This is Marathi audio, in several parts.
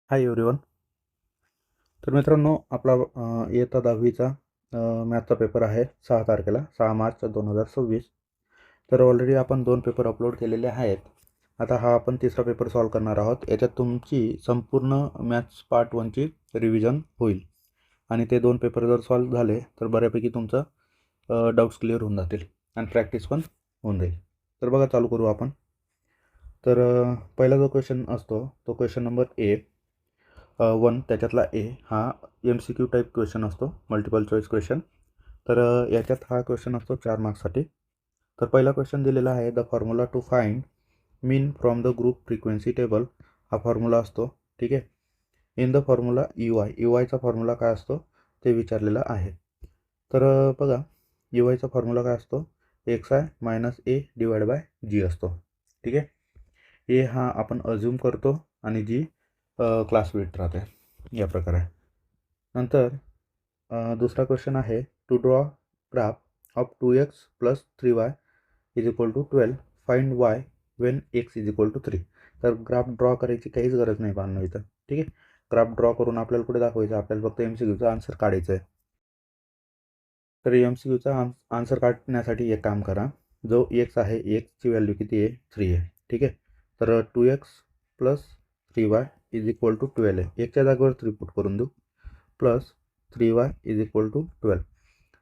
Hi everyone. तर मित्रांनो, आपला इयत्ता 10वीचा मॅथचा पेपर आहे 6 तारखेला 6 मार्च 2026. तर ऑलरेडी आपण 2 पेपर अपलोड केलेले आहेत. आता हा आपण तिसरा पेपर सॉल्व करणार आहोत. याच्यात तुमची संपूर्ण मॅथ्स पार्ट 1ची रिव्हिजन होईल आणि ते 2 पेपर जर सॉल्व झाले तर बऱ्यापैकी तुमचं डाऊट्स क्लिअर होऊन जातील आणि प्रॅक्टिस पण होऊन जाईल. तर बघा, चालू करू आपण. तर पहिला जो क्वेश्चन असतो तो क्वेश्चन नंबर 1 त्याच्यातला ए हा MCQ टाईप क्वेश्चन असतो, मल्टिपल चॉईस क्वेश्चन. तर याच्यात हा क्वेश्चन असतो 4 मार्क्ससाठी. तर पहिला क्वेश्चन दिलेला आहे, the formula to find mean from the group frequency table. हा फॉर्म्युला असतो, ठीक आहे. इन द फॉर्म्युला चा फॉर्म्युला काय असतो ते विचारलेला आहे. तर बघा, चा फॉर्म्युला काय असतो, XI - A divide by G असतो, ठीक आहे. ए हा आपण अज्युम करतो आणि जी क्लास विड्थ राहते या प्रकारे. नंतर दुसरा क्वेश्चन आहे, to draw graph of 2x + 3y = 12 find y when x = 3. तर ग्राफ ड्रॉ करायची काहीच गरज नाही पाहणं इथं, ठीक आहे. ग्राफ ड्रॉ करून आपल्याला कुठे दाखवायचं, आपल्याला फक्त MCQचा आन्सर काढायचं आहे. तर MCQचा आन्सर काढण्यासाठी एक काम करा, जो x आहे, xची व्हॅल्यू किती आहे, 3 आहे, ठीक आहे. तर 2x + 3y = 12 आहे. एकच्या जागेवर 3 पुट करून देऊ, प्लस 3y = 12.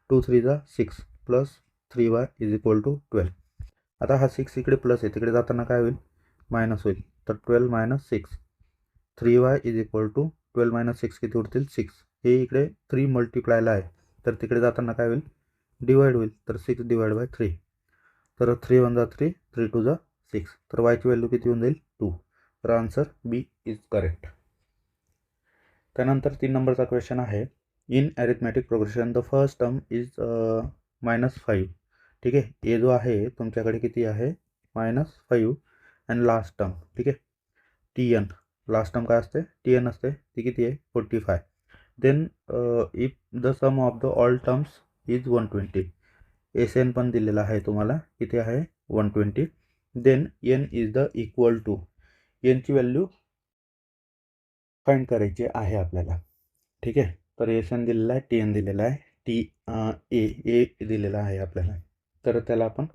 2 3 जा 6 प्लस 3y = 12. आता हा 6 इकडे प्लस आहे, तिकडे जाताना काय होईल, मायनस होईल. तर 12 - 6 3y = 12 - 6 किती उरतील, 6. हे इकडे 3 मल्टिप्लायला आहे, तर तिकडे जाताना काय होईल, डिवाइड होईल. तर 6 डिवाइड बाय 3. तर 3 1 जा 3, 3 2 जा 6. तर वायची व्हॅल्यू किती होऊन जाईल, 2. तर आन्सर बी इज करेक्ट. त्यानंतर 3 नंबरचा क्वेश्चन आहे, in arithmetic progression the first term is -5. ठीक आहे. ए जो आहे तुमच्याकडे किती आहे, -5 आणि लास्ट टर्म, ठीक आहे, TN. लास्ट टर्म काय असते, TN असते, ती किती आहे, 45. Then if the sum of the all terms is 120. SN पण दिलेला आहे तुम्हाला, किती आहे, 120. Then N is the equal to, Nची व्हॅल्यू फाइंड करायची आहे आपल्याला, ठीक आहे. तर SN दिलेला आहे, TN दिलेला आहे, ए दिलेला आहे आपल्याला. तर त्याला आपण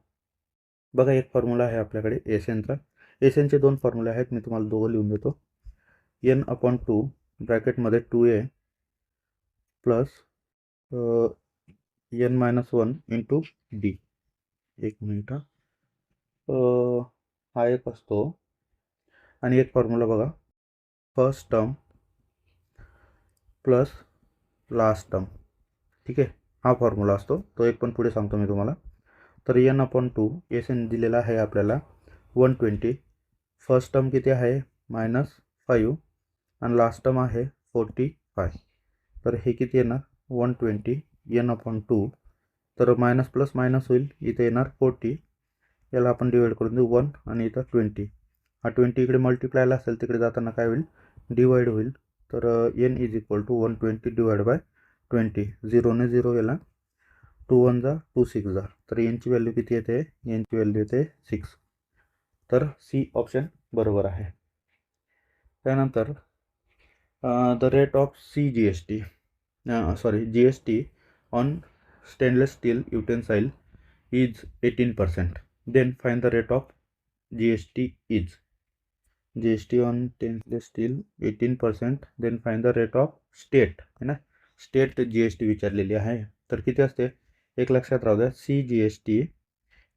बघा, एक फॉर्म्युला आहे आपल्याकडे SNचा. SNचे 2 फॉर्म्युले आहेत, मी तुम्हाला दोघं लिहून देतो. N/2 ब्रॅकेटमध्ये 2a plus N-1 into D. एक मिनिट, हा एक असतो. आणि एक फॉर्म्युला बघा, first term plus last term, ठीक आहे. हा फॉर्म्युला असतो, तो एक पण पुढे सांगतो मी तुम्हाला. तर N/2 SN दिलेला आहे आपल्याला 120. फर्स्ट टर्म किती आहे, -5 आणि लास्ट टर्म आहे 45. तर हे किती येणार, 120 N/2. तर मायनस प्लस मायनस होईल, इथे येणार 40. याला आपण डिवाइड करून देऊ 1 आणि इथं 20. हा 20 इकडे मल्टिप्लायला असेल, तिकडे जाताना काय होईल, डिवाइड होईल. तर N = 120 डिवाइड बाय 20. 0 ने 0 गेला, 2 1 जा 2 6 जा. तर Nची व्हॅल्यू किती येते, Nची व्हॅल्यू येते 6. तर C ऑप्शन बरोबर आहे. त्यानंतर the rate of GST on stainless steel utensil is 18%. Then find the rate of GST on stainless steel 18%. Then find the rate of state, है ना, स्टेट GST विचारलेली आहे. तर किती असते, एक लक्षात राहू द्या, CGST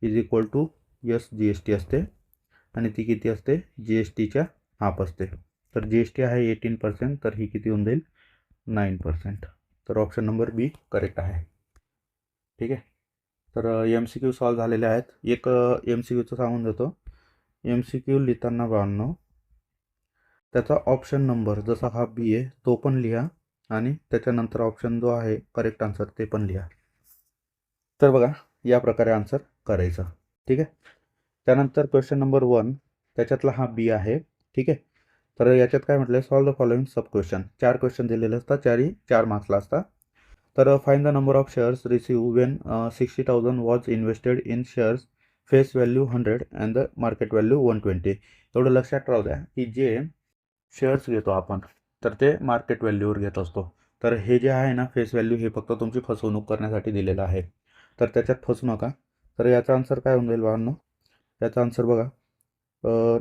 = SGST असते आणि ती किती असते, GSTच्या हाफ असते. तर GST आहे 18%, तर ही किती होऊन जाईल, 9%. तर ऑप्शन नंबर बी करेक्ट आहे, ठीक आहे. तर MCQ सॉल्व झालेले आहेत. एक MCQचं सांगून देतो. MCQ लिहिताना बाळांनो, त्याचा ऑप्शन नंबर जसा हा बी आहे तो पण लिहा आणि त्याच्यानंतर ऑप्शन जो आहे करेक्ट आन्सर ते पण लिहा. तर बघा, या प्रकारे आन्सर करायचं, ठीक आहे. त्यानंतर क्वेश्चन नंबर 1 त्याच्यातला हा बी आहे, ठीक आहे. तर याच्यात काय म्हटलं, solve the following sub question. 4 question दिलेले असतात, 4 मार्क्सला असतात. तर find the number of shares receive Wien 60,000 was invested in shares, face value 100 and the market value 120. एवढं लक्षात राहू द्या की जे शेअर्स घेतो आपण, तर ते मार्केट व्हॅल्यूवर घेत असतो. तर हे जे आहे ना फेस व्हॅल्यू, हे फक्त तुमची फसवणूक करण्यासाठी दिलेलं आहे, तर त्याच्यात फसू नका. तर याचा आन्सर काय होऊन जाईल भावांनो? याचा आन्सर बघा,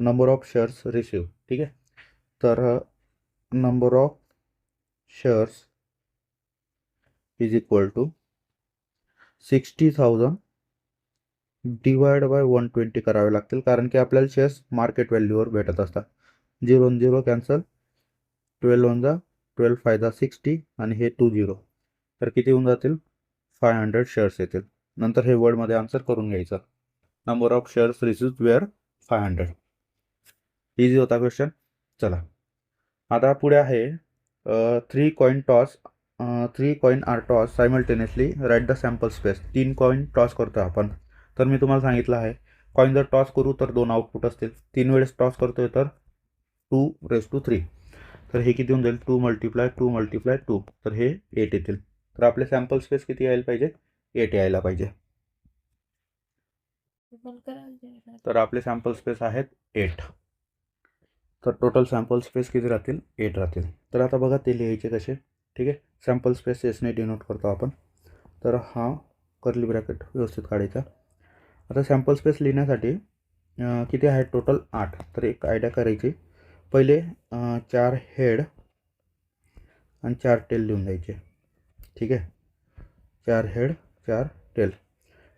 नंबर ऑफ शेअर्स रिसिव्ह. ठीक आहे, तर number of shares is equal to 60,000 divide by 120 करावे लागतील, कारण की आपल्याला शेअर्स मार्केट व्हॅल्यूवर भेटत असतात. 0 आणि 0 कॅन्सल, 12 वन जा 12, 5 जा 60 आणि हे 20, तर किती होऊन जातील? 500 शेअर्स येतील. नंतर हे वर्डमध्ये आन्सर करून घ्यायचं. Number of shares receive were 500. Easy होता क्वेश्चन. चला आता पुढे आहे 3 coin toss. 3 coin are toss simultaneously, write the sample space. 3 coin toss करतो आपण. तर मी तुम्हाला सांगितलं आहे, कॉइन जर टॉस करू तर 2 आउटपुट असतील. 3 वेळेस टॉस करतोय तर 2⁻3. तर हे किती होऊन जाईल? 2 × 2 × 2, तर हे 8 येतील. तर आपले सॅम्पल स्पेस किती यायला पाहिजे? 8 यायला पाहिजे. तर आपले सॅम्पल स्पेस आहेत 8. तर टोटल सॅम्पल स्पेस किती राहतील? 8 राहतील. तर आता बघा ते लिहायचे कसे. ठीक आहे, सॅम्पल स्पेस एसने डिनोट करतो आपण. तर हा कर्ली ब्रॅकेट व्यवस्थित काढायचा. आता सॅम्पल स्पेस लिहिण्यासाठी किती आहेत टोटल? 8. तर एक आयडिया करायची, पहिले 4 हेड आणि 4 टेल लिहून द्यायचे. ठीक आहे, 4 हेड 4 टेल.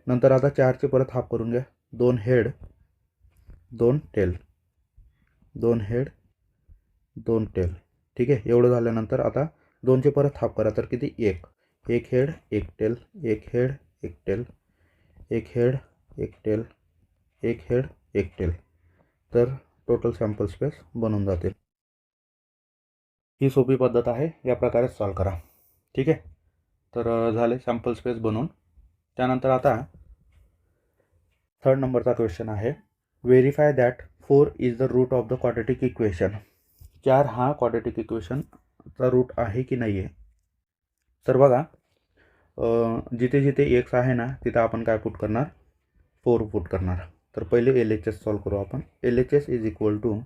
नंतर आता 4चे परत हाफ करून घ्या. 2 हेड 2 टेल, 2 हेड 2 टेल. ठीक आहे, एवढं झाल्यानंतर आता 2चे परत हाफ करा, तर किती? 1 head 1 tail, 1 head 1 tail, 1 head 1 tail, 1 head 1 tail. तर टोटल सॅम्पल स्पेस बनून जातील. ही सोपी पद्धत आहे, या प्रकारे सॉल्व करा. ठीक आहे, तर झाले सॅम्पल स्पेस बनवून. त्यानंतर आता 3rd नंबरचा क्वेश्चन आहे, verify that 4 is the root of the quadratic equation. 4 हा क्वाड्रॅटिक इक्वेशनचा रूट आहे की नाही आहे. तर बघा, जिथे जिथे एक्स आहे ना तिथं आपण काय पुट करणार? 4 पुट करणार. तर पहिले LHS सॉल्व करू आपण. LHS is equal to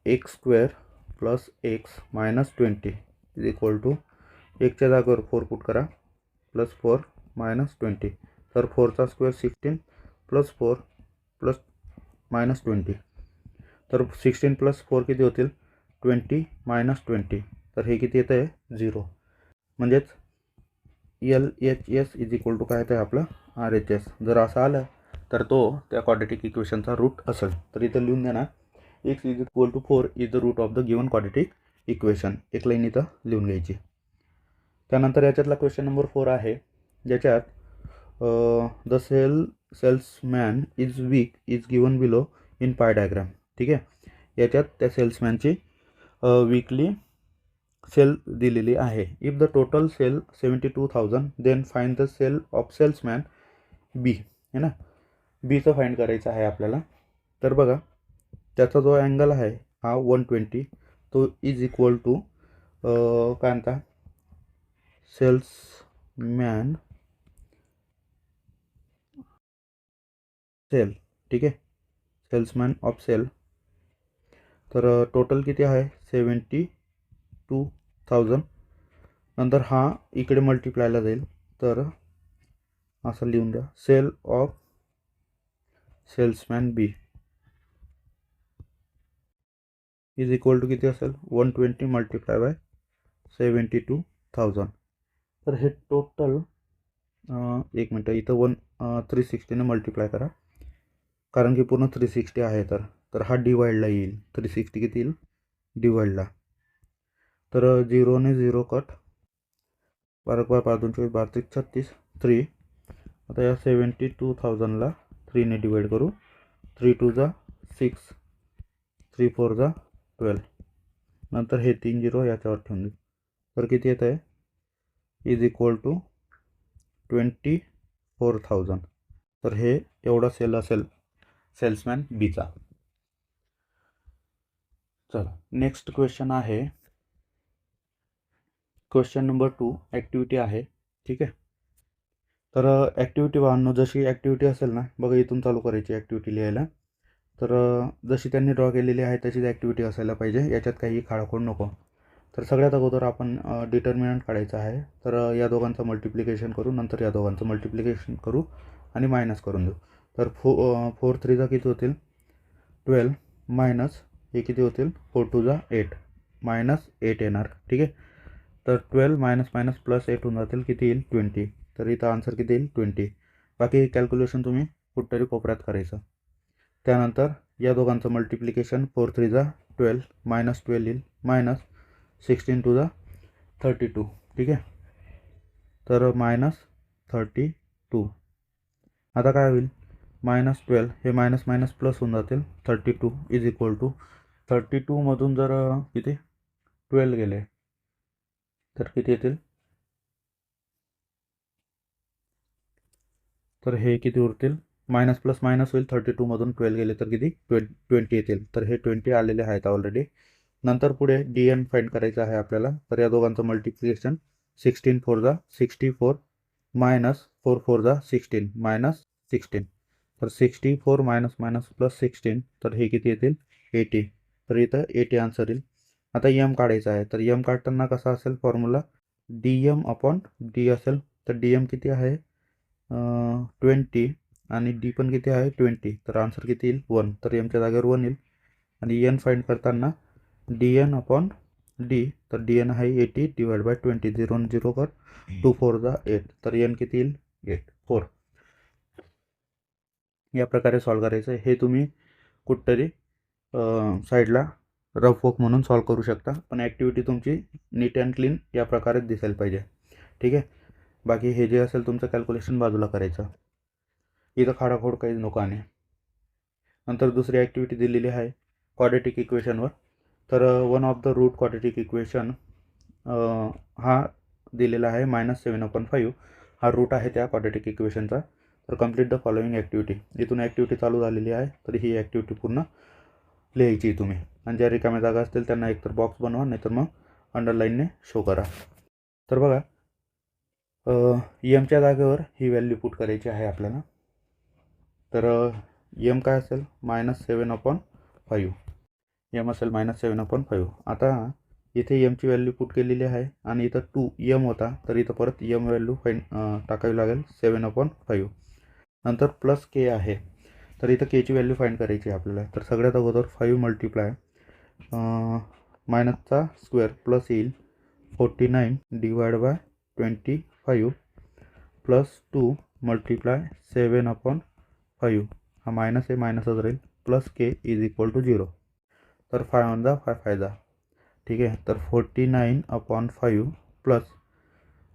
x² plus x minus 20 is equal to, एकच्या जागेवर 4 पुट करा, प्लस 4 मायनस 20. तर 4चा स्क्वेअर 16 प्लस 4 प्लस मायनस 20. तर 16 प्लस 4 किती होतील? 20 मायनस 20. तर हे किती येतं आहे? 0. म्हणजेच LHS इज इक्वल टू काय येतं आहे आपलं? RHS. जर असं आलं तर तो त्या क्वाड्रॅटिक इक्वेशनचा रूट असेल. तर इथं लिहून द्या ना, x is equal to 4 is the root of the given quadratic equation. एक लाईन इथं लिहून घ्यायची. त्यानंतर याच्यातला क्वेश्चन नंबर 4 आहे, ज्याच्यात the salesman is week is given below in pie diagram. ठीक आहे, याच्यात त्या सेल्समॅनची वीकली सेल दिलेली आहे. If the total sale 72,000 then find the sale of salesman B. है ना, बीचं फाइंड करायचं आहे आपल्याला. तर बघा, त्याचा जो अँगल आहे हा 120, तो इज इक्वल टू काय म्हणता? Salesman sale. ठीक आहे, सेल्समॅन ऑफ सेल. तर टोटल किती आहे? 72,000. नंतर हा इकडे मल्टिप्लायला जाईल, तर असं लिहून द्या, sale of salesman B is equal to किती असेल? 120 मल्टिप्लाय बाय 72,000. तर हे टोटल, एक मिनटं, इथं 360ने मल्टिप्लाय करा, कारण की पूर्ण 360 आहे. तर हा डिवाइडला येईल. 360 किती येईल? डिवाइडला. तर 0 ने 0 कट, 12 5 2 24 12 36 3. आता या 72,000ला 3ने डिवाइड करू. 3 2 जा 6, 3 4 जा 12. नंतर हे 3 0 याच्यावर ठेवून देऊ. तर किती येत आहे? Is equal to 24,000. तर हे एवढा सेल असेल सेल्समॅन बीचा. चला नेक्स्ट क्वेश्चन आहे, क्वेश्चन नंबर 2 ॲक्टिव्हिटी आहे. ठीक आहे, तर ॲक्टिव्हिटी वाहनो, जशी ॲक्टिव्हिटी असेल ना बघा, इथून चालू करायची ॲक्टिव्हिटी लिहायला. तर जशी त्यांनी ड्रॉ केलेली आहे तशीच ॲक्टिव्हिटी असायला पाहिजे, याच्यात काही खाडाखोड नको. तर सगळ्यात अगोदर आपण डिटर्मिनंट काढायचं आहे. तर या दोघांचं मल्टिप्लिकेशन करू, नंतर या दोघांचं मल्टिप्लिकेशन करू आणि मायनस करून देऊ. तर 4 3 किती होतील 12 मायनस हे किती होतील 4 2 8 मायनस 8 येणार. ठीक आहे. तर 12 मायनस मायनस प्लस 8 होऊन जातील, किती येईल 20. तर इथं आन्सर किती येईल 20. बाकी कॅल्क्युलेशन तुम्ही कुठतरी कोपऱ्यात करायचं. त्यानंतर या दोघांचं मल्टिप्लिकेशन 4 3 12 मायनस 12 येईल मायनस 16 2 32. ठीक आहे. तर मायनस 32. आता काय होईल -12 हे मायनस मायनस प्लस होऊन जातील 32 इज इक्वल टू 32मधून जर किती 12 गेले तर किती येतील, तर हे किती उरतील मायनस प्लस मायनस होईल 32मधून 12 गेले तर किती 20 येतील. तर हे 20 आलेले आहेत ऑलरेडी. नंतर पुढे डी एन फाइंड करायचं आहे आपल्याला. तर या दोघांचं मल्टिप्लिकेशन 16 4 64 मायनस 4 4 16 मायनस 16. तर 64 मायनस मायनस प्लस 16 तर हे किती येतील 80. तर इथं 80 आन्सर येईल. आता यम काढायचा आहे. तर यम काढताना कसा असेल formula D M upon D असेल. तर डी एम किती आहे 20 आणि डी पण किती आहे 20. तर आन्सर किती येईल 1. तर एमच्या जागेवर 1 येईल. आणि एन फाइंड करताना डी एन अपॉन डी. तर डी एन आहे 80 डिवाइड बाय 20 0 0 कर 2 4 8. तर एन किती येईल 8 4. या प्रकारे सॉल्व करायचं. हे तुम्ही कुठतरी साईडला रफ वर्क म्हणून सॉल्व करू शकता, पण ॲक्टिव्हिटी तुमची नीट अँड क्लीन या प्रकारे दिसायला पाहिजे. ठीक आहे. बाकी हे जे असेल तुमचं कॅल्क्युलेशन बाजूला करायचं, इथं खाडाखोड काहीच नको. आणि नंतर दुसरी ॲक्टिव्हिटी दिलेली आहे क्वाड्रेटिक इक्वेशनवर. तर one of the root quadratic equation हा दिलेला आहे -7/5. हा रूट आहे त्या क्वाड्रेटिक इक्वेशनचा. तर कंप्लीट द फॉलोइंग ॲक्टिव्हिटी. इथून ॲक्टिव्हिटी चालू झालेली आहे. तर ही ॲक्टिव्हिटी पूर्ण लिहायची तुम्ही. आणि ज्या रिकाम्या जागा असतील त्यांना एकतर बॉक्स बनवा, नाहीतर मग अंडरलाईनने शो करा. तर बघा एमच्या जागेवर ही व्हॅल्यू पुट करायची आहे आपल्याला. तर एम काय असेल -7/5. एम असेल -7/5. आता इथे एमची व्हॅल्यू पुट केलेली आहे आणि इथं 2 एम होता, तर इथं परत एम व्हॅल्यू टाकावी लागेल 7/5. नंतर प्लस के आहे. तर इथं केची व्हॅल्यू फाइंड करायची आहे आपल्याला. तर सगळ्यात अगोदर 5 मल्टिप्लाय मायनसचा स्क्वेअर प्लस येईल 49 डिवाइड बाय 25 प्लस 2 मल्टिप्लाय 7/5. हा मायनस आहे मायनसच राहील plus K is equal to 0. तर 5 5 फायदा. ठीक आहे. तर 49/5 प्लस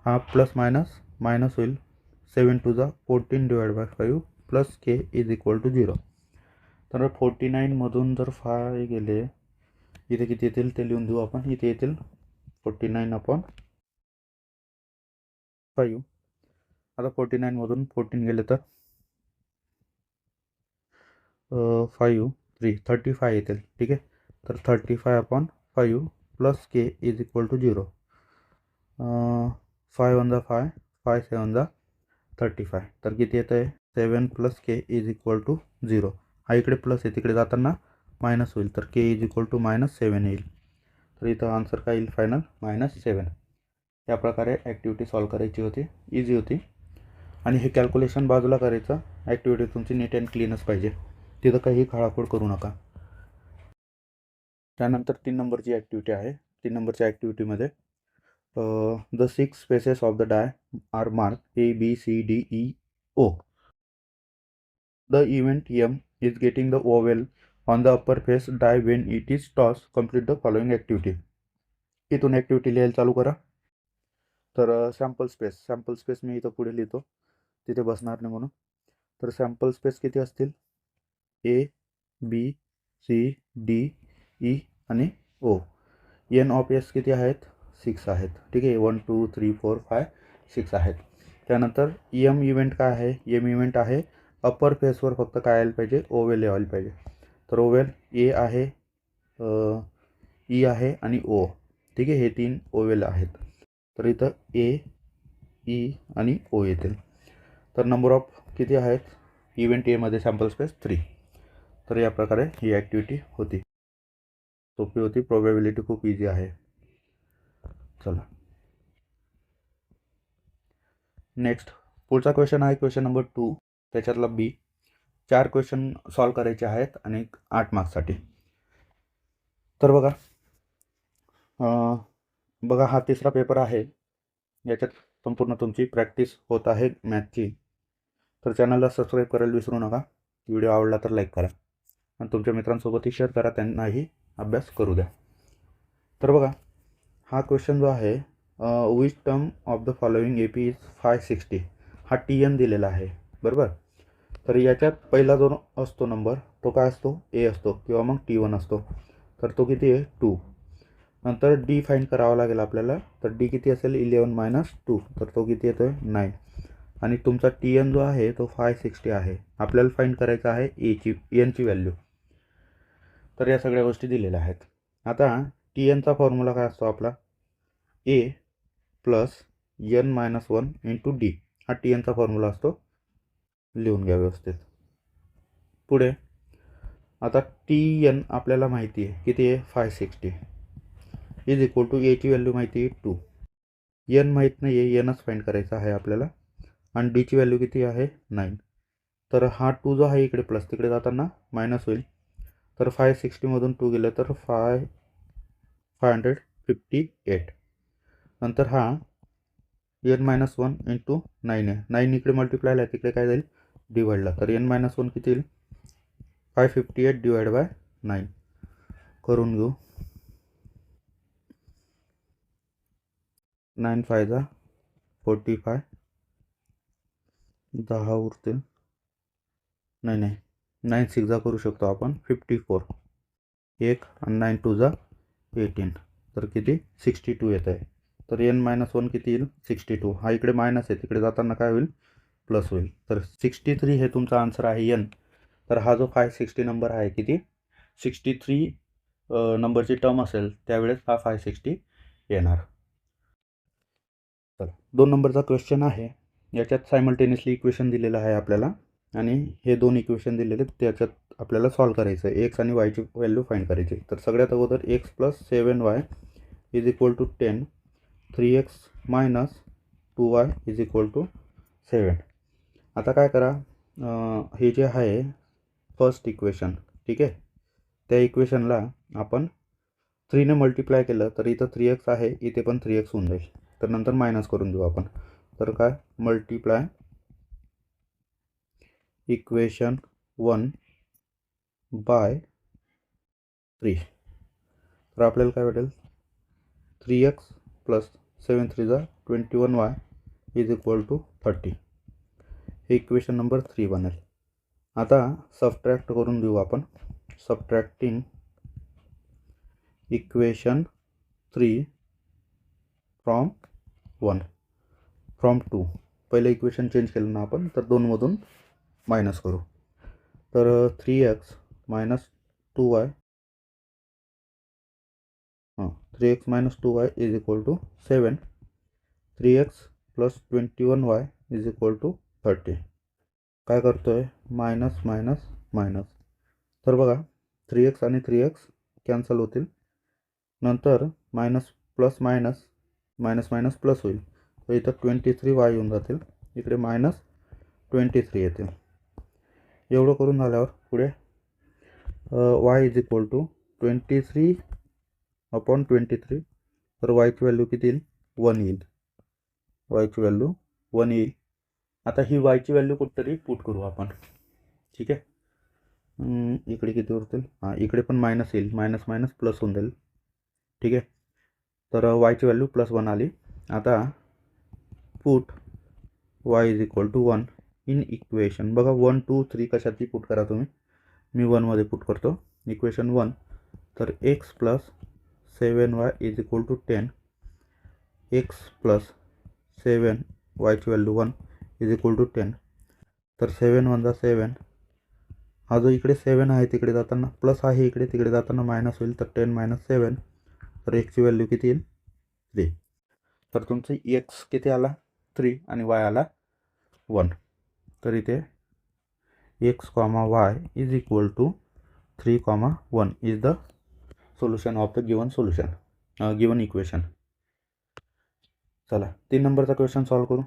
हा प्लस मायनस मायनस होईल 7 2 14 divide by 5 plus K is equal to 0. तर 49मधून जर 5 गेले इथे किती येतील ते लिहून देऊ आपण. इथे येतील 49/5. आता 49मधून 14 गेले तर 5 3 35 येतील. ठीक आहे. तर 35/5 plus K is equal to 0. 5 1 5 5 7 35. तर किती येतं आहे 7 plus K is equal to 0. हा इकडे प्लस आहे, तिकडे जाताना मायनस होईल. तर के इज इक्वल टू -7 येईल. तर इथं आन्सर काय येईल फायनल -7. या प्रकारे ॲक्टिव्हिटी सॉल्व करायची होती. इझी होती. आणि हे कॅल्क्युलेशन बाजूला करायचं. ॲक्टिव्हिटी तुमची नीट अँड क्लीनच पाहिजे, तिथं काही खाळाखोड करू नका. त्यानंतर 3 नंबरची ॲक्टिव्हिटी आहे. 3 नंबरच्या ॲक्टिव्हिटीमध्ये the 6 spaces of the die are mark A B C D E O. The event M is getting the vowel on the upper face die when it is tossed. Complete the following activity. इथून ॲक्टिव्हिटी लिहायला चालू करा. तर सॅम्पल स्पेस मी इथं पुढे लिहितो, तिथे बसणार नाही म्हणून. तर सॅम्पल स्पेस किती असतील A B C D E आणि O. एन ऑफ एस किती आहेत 6 आहेत. ठीक आहे. 1 2 3 4 5 6 आहेत. त्यानंतर एम इव्हेंट काय आहे, एम इव्हेंट आहे अपर फेसवर फक्त काय यायला पाहिजे ओवेल यायला पाहिजे. तर ओवेल ए आहे ई आहे आणि ओ. ठीक आहे. हे 3 ओवेल आहेत. तर इथं ए ई आणि ओ येतील. तर नंबर ऑफ किती आहेत इव्हेंट एमध्ये सॅम्पल स्पेस 3. तर या प्रकारे ही ॲक्टिव्हिटी होती. सोपी होती, प्रोबॅबिलिटी खूप इझी आहे. चला नेक्स्ट पुढचा क्वेश्चन आहे क्वेश्चन नंबर 2, त्याच्यातला बी. 4 क्वेश्चन सॉल्व करायचे आहेत आणि 8 मार्क्ससाठी. तर बघा हा तिसरा पेपर आहे. याच्यात संपूर्ण तुमची प्रॅक्टिस होत आहे मॅथची. तर चॅनलला सबस्क्राईब करायला विसरू नका. व्हिडिओ आवडला तर लाईक करा आणि तुमच्या मित्रांसोबतही शेअर करा, त्यांनाही अभ्यास करू द्या. तर बघा हा क्वेश्चन जो आहे, which term of the following A P is 560, हा TN दिलेला आहे, बरोबर. तर याच्यात पहिला जो असतो नंबर तो काय असतो, ए असतो किंवा मग T1 असतो. तर तो किती आहे, 2. नंतर डी फाईंड करावा लागेल आपल्याला. तर डी किती असेल, 11 - 2, तर तो किती येतो आहे, 9. आणि तुमचा TN जो आहे तो 560 आहे. आपल्याला फाईंड करायचं आहे एनची व्हॅल्यू. तर या सगळ्या गोष्टी दिलेल्या आहेत. आता TNचा फॉर्म्युला काय असतो आपला, ए प्लस n-1 इंटू डी, हा TNचा फॉर्म्युला असतो. लिहून घ्या व्यवस्थित. पुढे आता TN आपल्याला माहिती आहे किती आहे, 560 इज इक्वल टू एची व्हॅल्यू माहिती आहे 2. n माहीत नाही आहे, nच फाईंड करायचा आहे आपल्याला. आणि डीची व्हॅल्यू किती आहे, 9. तर हा 2 जो आहे इकडे प्लस, तिकडे जाताना मायनस होईल. तर 560मधून 2 गेलं तर 558. नंतर हा n-1 इंटू 9 आहे. 9 इकडे मल्टिप्लायला आहे, तिकडे काय जाईल, डिवाइडला. तर n-1 किती येईल, 558 डिवाइड बाय 9 करून घेऊ. 9 5 जा 45, 10 उरतील, नाही 9 6 जा करू शकतो आपण 54, 1 आणि 9 2 जा 18, तर किती 62 येत आहे. तर n-1 किती येईल, 62. हा इकडे मायनस आहे, तिकडे जाताना काय होईल, प्लस होईल. तर 63 हे तुमचा आन्सर आहे n. तर हा जो 560 नंबर आहे किती, 63 नंबरची टर्म असेल त्यावेळेस हा 560 येणार. तर 2 नंबरचा क्वेश्चन आहे. याच्यात सायमल्टेनियसली इक्वेशन दिलेलं आहे आपल्याला आणि हे 2 इक्वेशन दिलेले त्याच्यात आपल्याला सॉल्व करायचं आहे. एक्स आणि वायची व्हॅल्यू फाईंड करायची. तर सगळ्यात अगोदर x plus 7y is equal to 10, 3x minus 2y is equal to 7. आता काय करा, हे जे आहे फर्स्ट इक्वेशन, ठीक आहे, त्या इक्वेशनला आपण 3ने मल्टिप्लाय केलं तर इथं 3x आहे, इथे पण 3x होऊन जाईल. तर नंतर मायनस करून देऊ आपण. तर काय, मल्टिप्लाय इक्वेशन 1 बाय 3. तर आपल्याला काय भेटेल, 3x प्लस 7 3 जा 21y इज इक्वल टू 30. हे इक्वेशन नंबर 3 बनेल. आता सबट्रॅक्ट करून देऊ आपण. Subtracting equation 3 from 1 from 2. पहिले इक्वेशन चेंज केलं ना आपण, तर 2मधून मायनस करू. तर 3x minus 2y 3x minus 2y is equal to 7. 3x plus 21y is equal to 30. काय करतो आहे, मायनस मायनस मायनस. तर बघा 3x आणि 3x कॅन्सल होतील. नंतर minus plus minus, minus minus plus होईल. तर इथं 23y येऊन जातील, इकडे मायनस 23 येतील. एवढं करून झाल्यावर पुढे y इज इक्वल टू 23/23. तर वायची व्हॅल्यू किती येईल, 1 येईल. वायची व्हॅल्यू 1 येईल. आता ही वायची व्हॅल्यू कुठतरी पुट करू आपण, ठीक आहे. इकडे किती उरतील, इकडे पण मायनस येईल, मायनस मायनस प्लस होऊन जाईल, ठीक आहे. तर वायची व्हॅल्यू +1 आली. आता put y is equal to 1 in equation. बघा 1 2 3 कशाची पुट करा तुम्ही, मी 1मध्ये पुट करतो इक्वेशन 1. तर x plus 7y is equal to 10, x plus 7 वायची व्हॅल्यू 1 इज इक्वल टू 10. तर 7 1 जा 7, हा जो इकडे 7 आहे तिकडे जाताना प्लस आहे, इकडे तिकडे जाताना मायनस होईल. तर 10 - 7, तर एक्सची व्हॅल्यू किती येईल, 3. तर तुमचं एक्स किती आला, 3 आणि वाय आला 1. तर इथे x, y is equal to 3,1 is the solution of the given equation. चला 3 नंबरचा क्वेश्चन सॉल्व करू.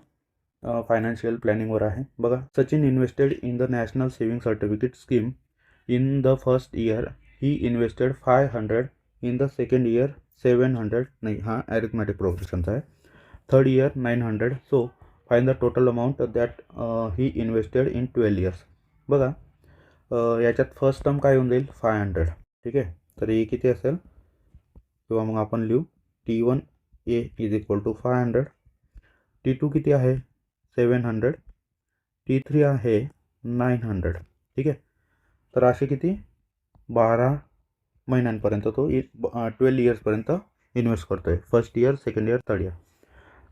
फायनान्शियल प्लॅनिंगवर आहे बघा. Sachin invested in the national saving certificate scheme in the first year. He invested 500 in the second year 700. नाही, हा ॲरिथमॅटिक प्रोग्रेशनचा आहे. Third year 900. So find the total amount that he invested in 12 years. बघा याच्यात फर्स्ट टर्म काय होऊन जाईल 500. ठीक आहे. तर हे किती असेल किंवा मग आपण लिहू T1 A is equal to 500. T2 किती आहे 700. T3 आहे 900. ठीक आहे. तर असे किती 12 महिन्यांपर्यंत तो 12 इयर्सपर्यंत इन्व्हेस्ट करतो आहे. First year, second year, third year.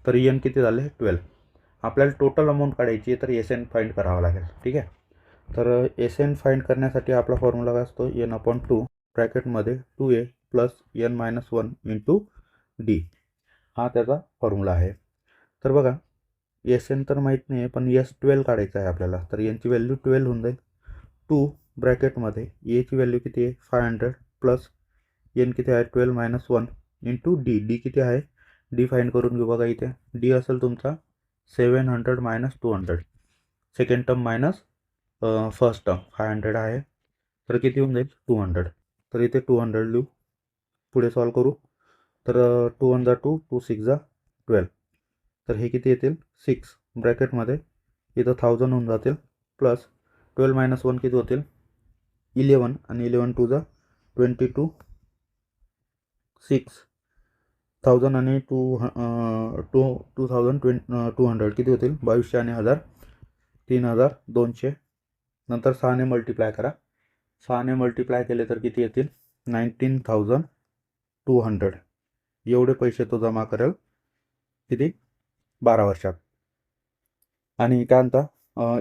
तर एन किती झाले 12. आपल्याला टोटल अमाऊंट काढायची तर SN फाइंड करावा लागेल. ठीक आहे. तर SN फाइंड करण्यासाठी आपला फॉर्म्युला काय असतो n/2 ब्रॅकेटमध्ये 2A plus n-1 into D. हा त्याचा फॉर्म्युला आहे. तर बघा SN तर माहीत नाही आहे पण S12 काढायचं आहे आपल्याला. तर यांची व्हॅल्यू 12 होऊन जाईल. 2 ब्रॅकेटमध्ये Aची व्हॅल्यू किती आहे 500 प्लस n किती आहे 12-1 इंटू D किती आहे D फाइंड करून घेऊ. बघा इथे D असेल तुमचा 700 - 200. Second term minus first term 500 आहे तर किती होऊन जाईल 200. तर इथे 200 लिहू. पुढे सॉल्व करू. तर 2 1 जा 2, 2 6 जा 12. तर हे किती येतील 6 ब्रॅकेटमध्ये इथं 1000 होऊन जातील प्लस 12 - 1 किती होतील 11 आणि 11 2 जा 22. 6,000 आणि 2,200 किती होतील 2200 आणि 1000 3200. नंतर 6ने मल्टिप्लाय करा. 6ने मल्टिप्लाय केले तर किती येतील 19,200. एवढे पैसे तो जमा करेल किती 12 वर्षात. आणि काय म्हणता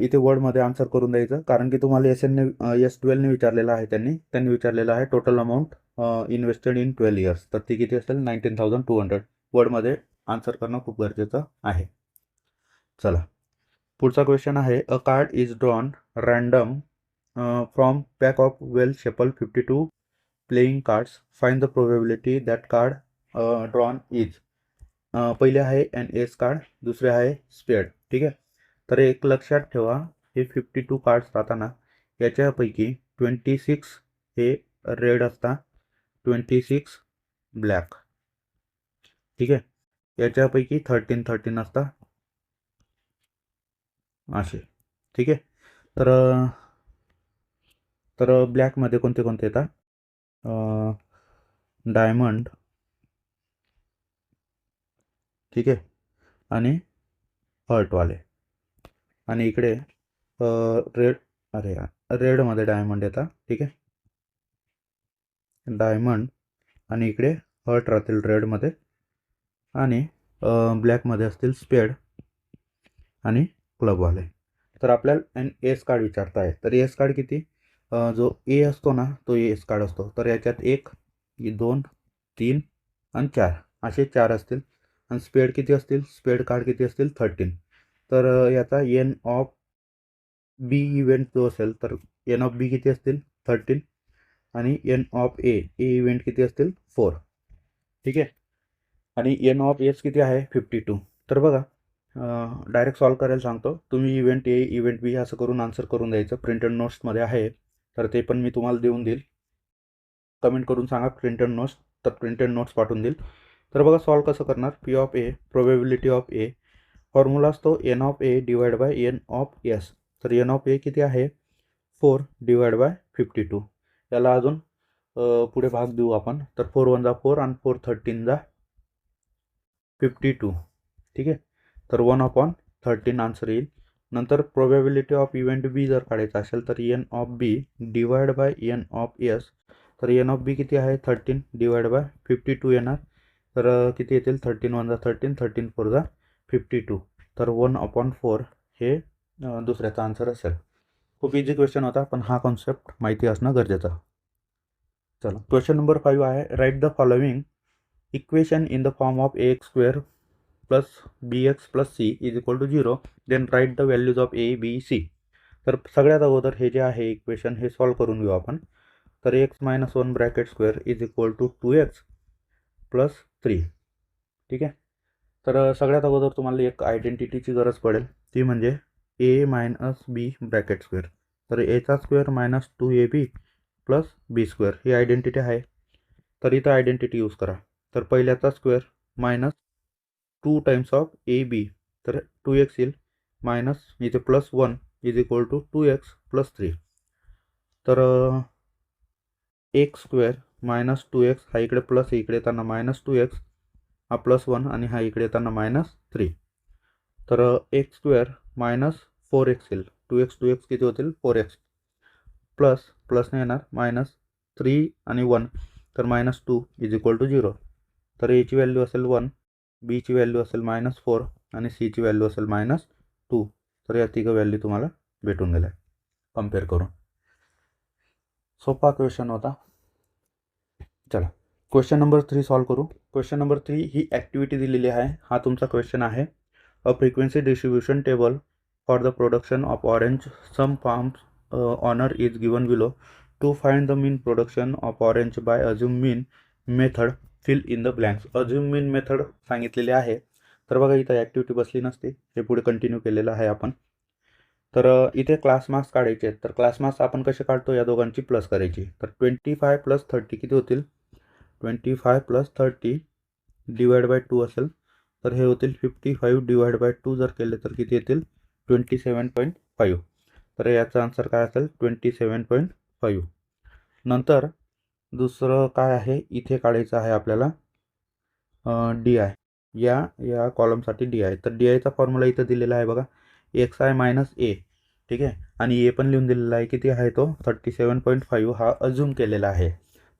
इथे वर्डमध्ये आन्सर करून द्यायचं कारण की तुम्हाला S12ने विचारलेलं आहे. त्यांनी विचारलेलं आहे total amount invested in 12 years. तर ती किती असेल 19,200. वर्डमध्ये आन्सर करणं खूप गरजेचं आहे. चला पुढचा क्वेश्चन आहे. A card is drawn random from pack of well shuffled 52 playing cards. Find the probability that card drawn is. पहिले आहे एन एस कार्ड, दुसरे आहे स्पेड. ठीक आहे. तर एक लक्षात ठेवा हे 52 कार्ड्स राहताना याच्यापैकी 26 हे रेड असतात, 26 ब्लॅक. ठीक आहे. याच्यापैकी 13 असतात असे. ठीक आहे. तर ब्लॅकमध्ये कोणते कोणते येतात डायमंड. ठीक आहे. आणि हर्टवाले. आणि इकडे रेडमध्ये डायमंड येतात. ठीक आहे. डायमंड आणि इकडे हर्ट राहतील रेडमध्ये. आणि ब्लॅकमध्ये असतील स्पेड आणि क्लबवाले. तर आपल्याला एस कार्ड विचारत आहे. तर एस कार्ड किती जो ए असतो ना तो एस कार्ड असतो. तर याच्यात 1 2 3 आणि 4 असे 4 असतील. आणि स्पेड किती असतील स्पेड कार्ड किती असतील 13. तर याचा एन ऑफ बी इव्हेंट जो असेल तर एन ऑफ बी किती असतील 13. आणि एन ऑफ ए इव्हेंट किती असतील 4. ठीक आहे. आणि एन ऑफ एस किती आहे 52. तर बघा डायरेक्ट सॉल्व करायला सांगतो. तुम्ही इव्हेंट ए इव्हेंट बी असं करून आन्सर करून द्यायचं. प्रिंटेड नोट्समध्ये आहे तर ते पण मी तुम्हाला देऊन देईल. कमेंट करून सांगा प्रिंटेड नोट्स तर प्रिंटेड नोट्स पाठवून देईल. तर बघा सॉल्व कसं करणार. P of A probability of A formula असतो N of A divide by N of S. तर एन ऑफ ए किती आहे 4 डिवाइड बाय 52. याला अजून पुढे भाग देऊ आपण. तर 4 1 जा 4 आणि 4 13 जा 52. ठीक आहे. तर 1/13 आन्सर येईल. नंतर प्रोबॅबिलिटी ऑफ इव्हेंट बी जर काढायचं असेल तर N of B divide by N of S. तर एन ऑफ बी किती आहे 13 डिवाइड बाय 52 येणार. तर किती येतील 13 1 जा 13 13 4 जा 52. तर 1/4 हे दुसऱ्याचा आन्सर असेल. खूप इझी क्वेश्चन होता पण हा कॉन्सेप्ट माहिती असणं गरजेचं. चला क्वेश्चन नंबर 5 आहे. Write the following equation in the form of ax² plus bx plus c is equal to 0. Then write the values of a b c. तर सगळ्यात अगोदर हे जे आहे इक्वेशन हे सॉल्व करून घेऊ आपण. तर x minus 1 bracket square is equal to 2x plus 3. ठीक आहे. तर सगळ्यात अगोदर तुम्हाला एक आयडेंटिटीची गरज पडेल, ती म्हणजे A minus B bracket square. तर एचा square minus 2ab plus B square ही आयडेंटिटी आहे. तर इथं आयडेंटिटी यूज करा. तर पहिल्याचा square minus 2 times of A B, तर 2x येईल, मायनस इथे plus 1 is equal to 2x plus 3. तर एक्स स्क्वेअर मायनस 2x हा इकडे प्लस इकडे येताना मायनस 2x हा प्लस 1 आणि हा इकडे येताना मायनस 3. तर एक्स स्क्वेअर मायनस 4x येईल, 2x किती होतील 4x प्लस प्लसने येणार मायनस 3 आणि 1, तर मायनस 2 इज इक्वल टू 0. तर एची व्हॅल्यू असेल 1, बीची व्हॅल्यू असेल मायनस 4 आणि सीची व्हॅल्यू असेल मायनस 2. तर या तिघं व्हॅल्यू तुम्हाला भेटून गेल्या कम्पेअर करून. सोपा क्वेश्चन होता. चला क्वेश्चन नंबर 3 सॉल्व करू. क्वेश्चन नंबर 3 ही ॲक्टिव्हिटी दिलेली आहे. हा तुमचा क्वेश्चन आहे. A frequency distribution table for the production of orange some farms owner is given below. To find the mean production of orange by assume mean method, fill in the blanks. Assume mean method सांगितलेली आहे. तर बघा इथं ॲक्टिव्हिटी बसली नसते, हे पुढे कंटिन्यू केलेलं आहे आपण. तर इथे क्लास मार्क्स काढायचे आहेत. तर क्लास मार्क्स आपण कसे काढतो, या दोघांची प्लस करायची. तर 25 प्लस 30 किती होतील, 25 प्लस 30 डिवाइड बाय 2 असेल, तर हे होतील 55 डिवाइड बाय 2 जर केले तर किती येतील 27.5. तर याचा आन्सर काय असेल 27.5. नंतर दुसरं काय आहे, इथे काढायचं आहे आपल्याला डी आय, या कॉलमसाठी डी आय. तर डी आयचा फॉर्म्युला इथं दिलेला आहे बघा, एक्स आय मायनस ए. ठीक आहे. आणि ए पण लिहून दिलेला आहे, किती आहे तो 37.5 हा अज्यूम केलेला आहे.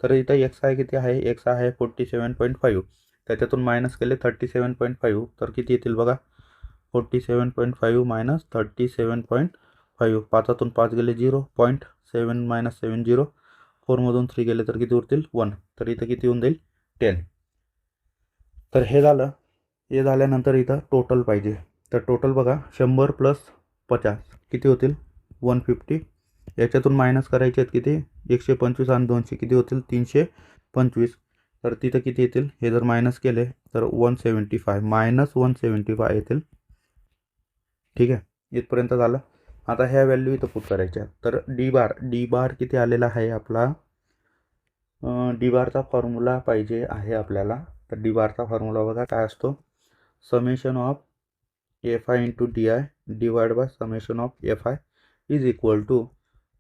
तर इथं एक्स आय किती आहे, एक्स आय आहे 47.5, त्याच्यातून मायनस केले 37.5, तर किती येतील बघा 47.5 मायनस 37.5, 5तून 5 गेले 0.7 मायनस 7 0, 4मधून 3 गेले तर किती उरतील 1, तर इथं किती होऊन जाईल 10. तर हे झालं. हे झाल्यानंतर इथं टोटल पाहिजे. तर टोटल बघा 100 प्लस 50 किती होतील 150. याच्यातून मायनस करायचे आहेत किती 125 आणि 200 किती होतील 325. तर तिथं किती येतील, हे जर मायनस केले तर 175 मायनस 175 येतील. ठीक आहे. इथपर्यंत झालं. आता ह्या व्हॅल्यू इथं पुट करायच्या. तर डी बार किती आलेला आहे आपला, डी बारचा फॉर्म्युला पाहिजे आहे आपल्याला. तर डी बारचा फॉर्म्युला बघा काय असतो, summation of f i into d i divide by summation of f i is equal to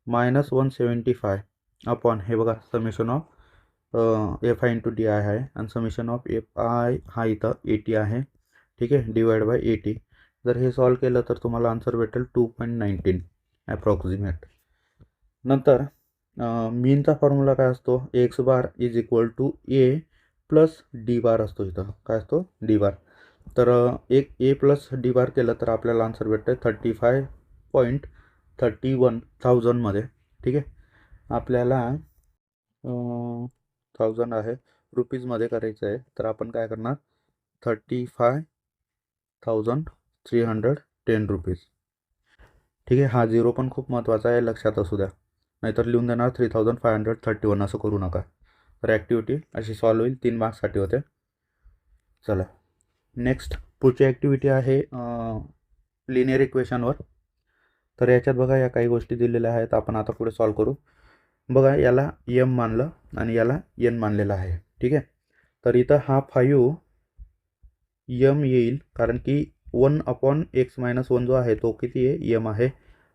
minus 175 upon, हे बघा summation of f i into d i आहे आणि समेशन ऑफ एफ आय हा इथं 80 आहे. ठीक आहे, डिवाइड बाय 80. जर हे सॉल्व केलं तर तुम्हाला आन्सर भेटेल 2.19 ॲप्रॉक्सिमेट. नंतर मीनचा फॉर्म्युला काय असतो, x bar is equal to a plus d bar असतो. इथं काय असतो डी बार. तर एक ए प्लस डी बार केलं तर आपल्याला आन्सर भेटतं 35.31,000मध्ये. ठीक आहे. आपल्याला 1000 आहे रुपीजमध्ये करायचं आहे, तर आपण काय करणार 35,310 रुपीज. ठीक आहे. हा झिरो पण खूप महत्त्वाचा आहे, लक्षात असू द्या, नाहीतर लिहून देणार 3531 असं करू नका. तर ॲक्टिव्हिटी अशी सॉल्व होईल, 3 मार्क्ससाठी होते. चला नेक्स्ट पुढची ॲक्टिव्हिटी आहे लिनियर इक्वेशनवर. तर याच्यात बघा या काही गोष्टी दिलेल्या आहेत, आपण आता पुढे सॉल्व करू. बघा याला एम मानलं आणि याला एन मानलेलं आहे. ठीक आहे. तर इथं हा 5 एम येईल, कारण की 1/x-1 जो आहे तो किती आहे एम आहे,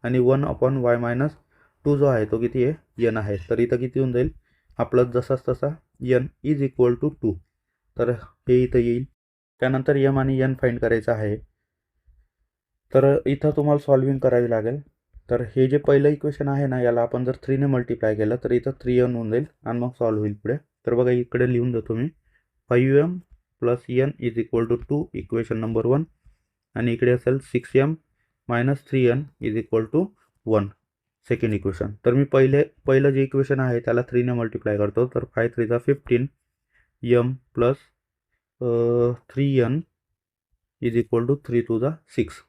आणि 1/y-2 जो आहे तो किती आहे एन आहे. तर इथं किती होऊन जाईल हा प्लस जसाच तसा एन इज इक्वल टू 2. तर हे इथं येईल. त्यानंतर एम आणि एन फाइंड करायचं आहे. तर इथं तुम्हाला सॉल्विंग करावी लागेल. तर हे जे पहिलं इक्वेशन आहे ना, याला आपण जर 3ने मल्टिप्लाय केलं तर इथं 3n होऊन जाईल आणि मग सॉल्व होईल पुढे. तर बघा इकडे लिहून देतो मी, 5m plus n is equal to 2 equation number 1, आणि इकडे असेल 6m minus 3n is equal to 1 second equation. तर मी पहिलं जे इक्वेशन आहे त्याला 3ने मल्टिप्लाय करतो. तर 5 3 जा 15 m plus 3n is equal to 3 2 जा 6,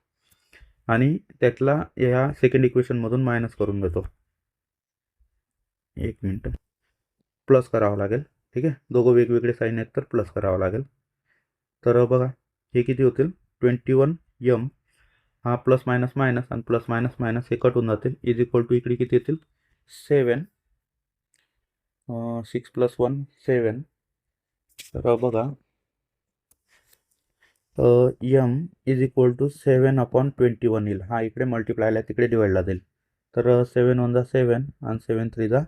आणि त्यातला ह्या सेकंड इक्वेशनमधून मायनस करून घेतो. एक मिनटं. प्लस करावं लागेल. ठीक आहे, दोघं वेगवेगळे साईन आहेत तर प्लस करावं लागेल. तर बघा हे किती होतील 21m हा प्लस मायनस मायनस आणि प्लस मायनस मायनस हे कट होऊन जातील इज इक्वल टू इकडे किती येतील 7 6 + 1 7. तर बघा m इज इक्वल टू 7/21 येईल. हा इकडे मल्टिप्लायला तिकडे डिवाइडला जाईल. तर 7 1 7 आणि 7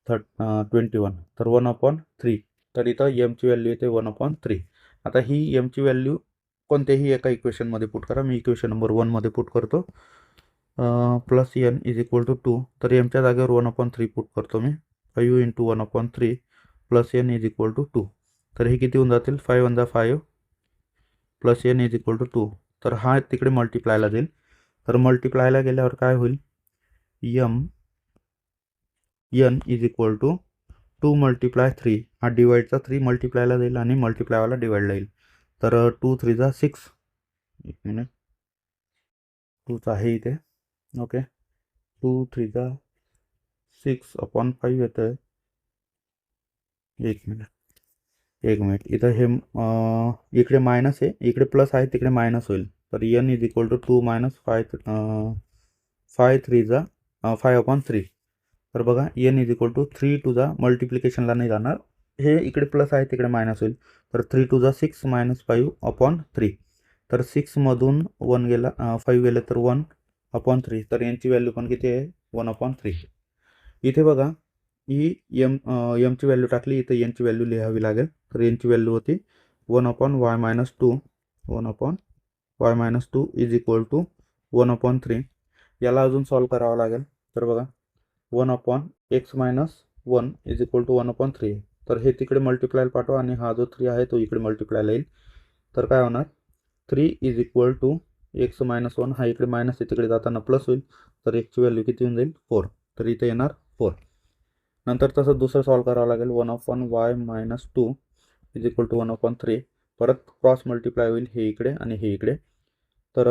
3 21. तर 1/3. तर इथं एमची व्हॅल्यू येते 1/3. आता ही एमची व्हॅल्यू कोणत्याही एका इक्वेशनमध्ये पुट करा. मी इक्वेशन नंबर 1मध्ये पुट करतो. Plus n is equal to 2. तर एमच्या जागेवर 1/3 पुट करतो मी. 5 × 1/3 plus n is equal to 2. तर हे किती होऊन जातील 5 1 5 plus n is equal to 2. तर हा तिकडे मल्टिप्लायला जाईल. तर मल्टिप्लायला गेल्यावर काय होईल n इज इक्वल टू 2 × 3. हा डिवाइडचा 3 मल्टिप्लायला जाईल आणि मल्टिप्लायवाला डिवाइडला येईल. तर 2 3 6. एक मिनिट 2चा आहे इथे. ओके 2 3 6/5 येतं आहे. एक मिनिट इथं हे इकडे मायनस आहे, इकडे प्लस आहे, तिकडे मायनस होईल. तर n इज इक्वल टू 2 - 5 5 3 5/3. तर बघा n इज इक्वल टू 3 2 मल्टिप्लिकेशनला नाही जाणार, हे इकडे प्लस आहे तिकडे मायनस होईल. तर 3 2 6 - 5/3. तर 6मधून 1 गेला 5 गेले तर 1/3. तर यांची व्हॅल्यू पण किती आहे 1/3. इथे बघा ही एमची व्हॅल्यू टाकली, इथं यांची व्हॅल्यू लिहावी लागेल. तर यांची व्हॅल्यू होती 1/y - 2 1/y - 2 is equal to 1/3. याला अजून सॉल्व करावं लागेल. तर बघा 1/x - 1 इज इक्वल टू 1/3. तर हे तिकडे मल्टिप्लायला पाठवा आणि हा जो 3 आहे तो इकडे मल्टिप्लायला येईल. तर काय होणार 3 इज इक्वल टू x - 1. हा इकडे मायनस आहे, तिकडे जाताना प्लस होईल. तर एक्सची व्हॅल्यू किती होऊन जाईल 4. तर इथे येणार 4. नंतर तसं दुसरं सॉल्व करावं लागेल. 1/y - 2 is equal to 1/3. परत क्रॉस मल्टिप्लाय होईल हे इकडे आणि हे इकडे. तर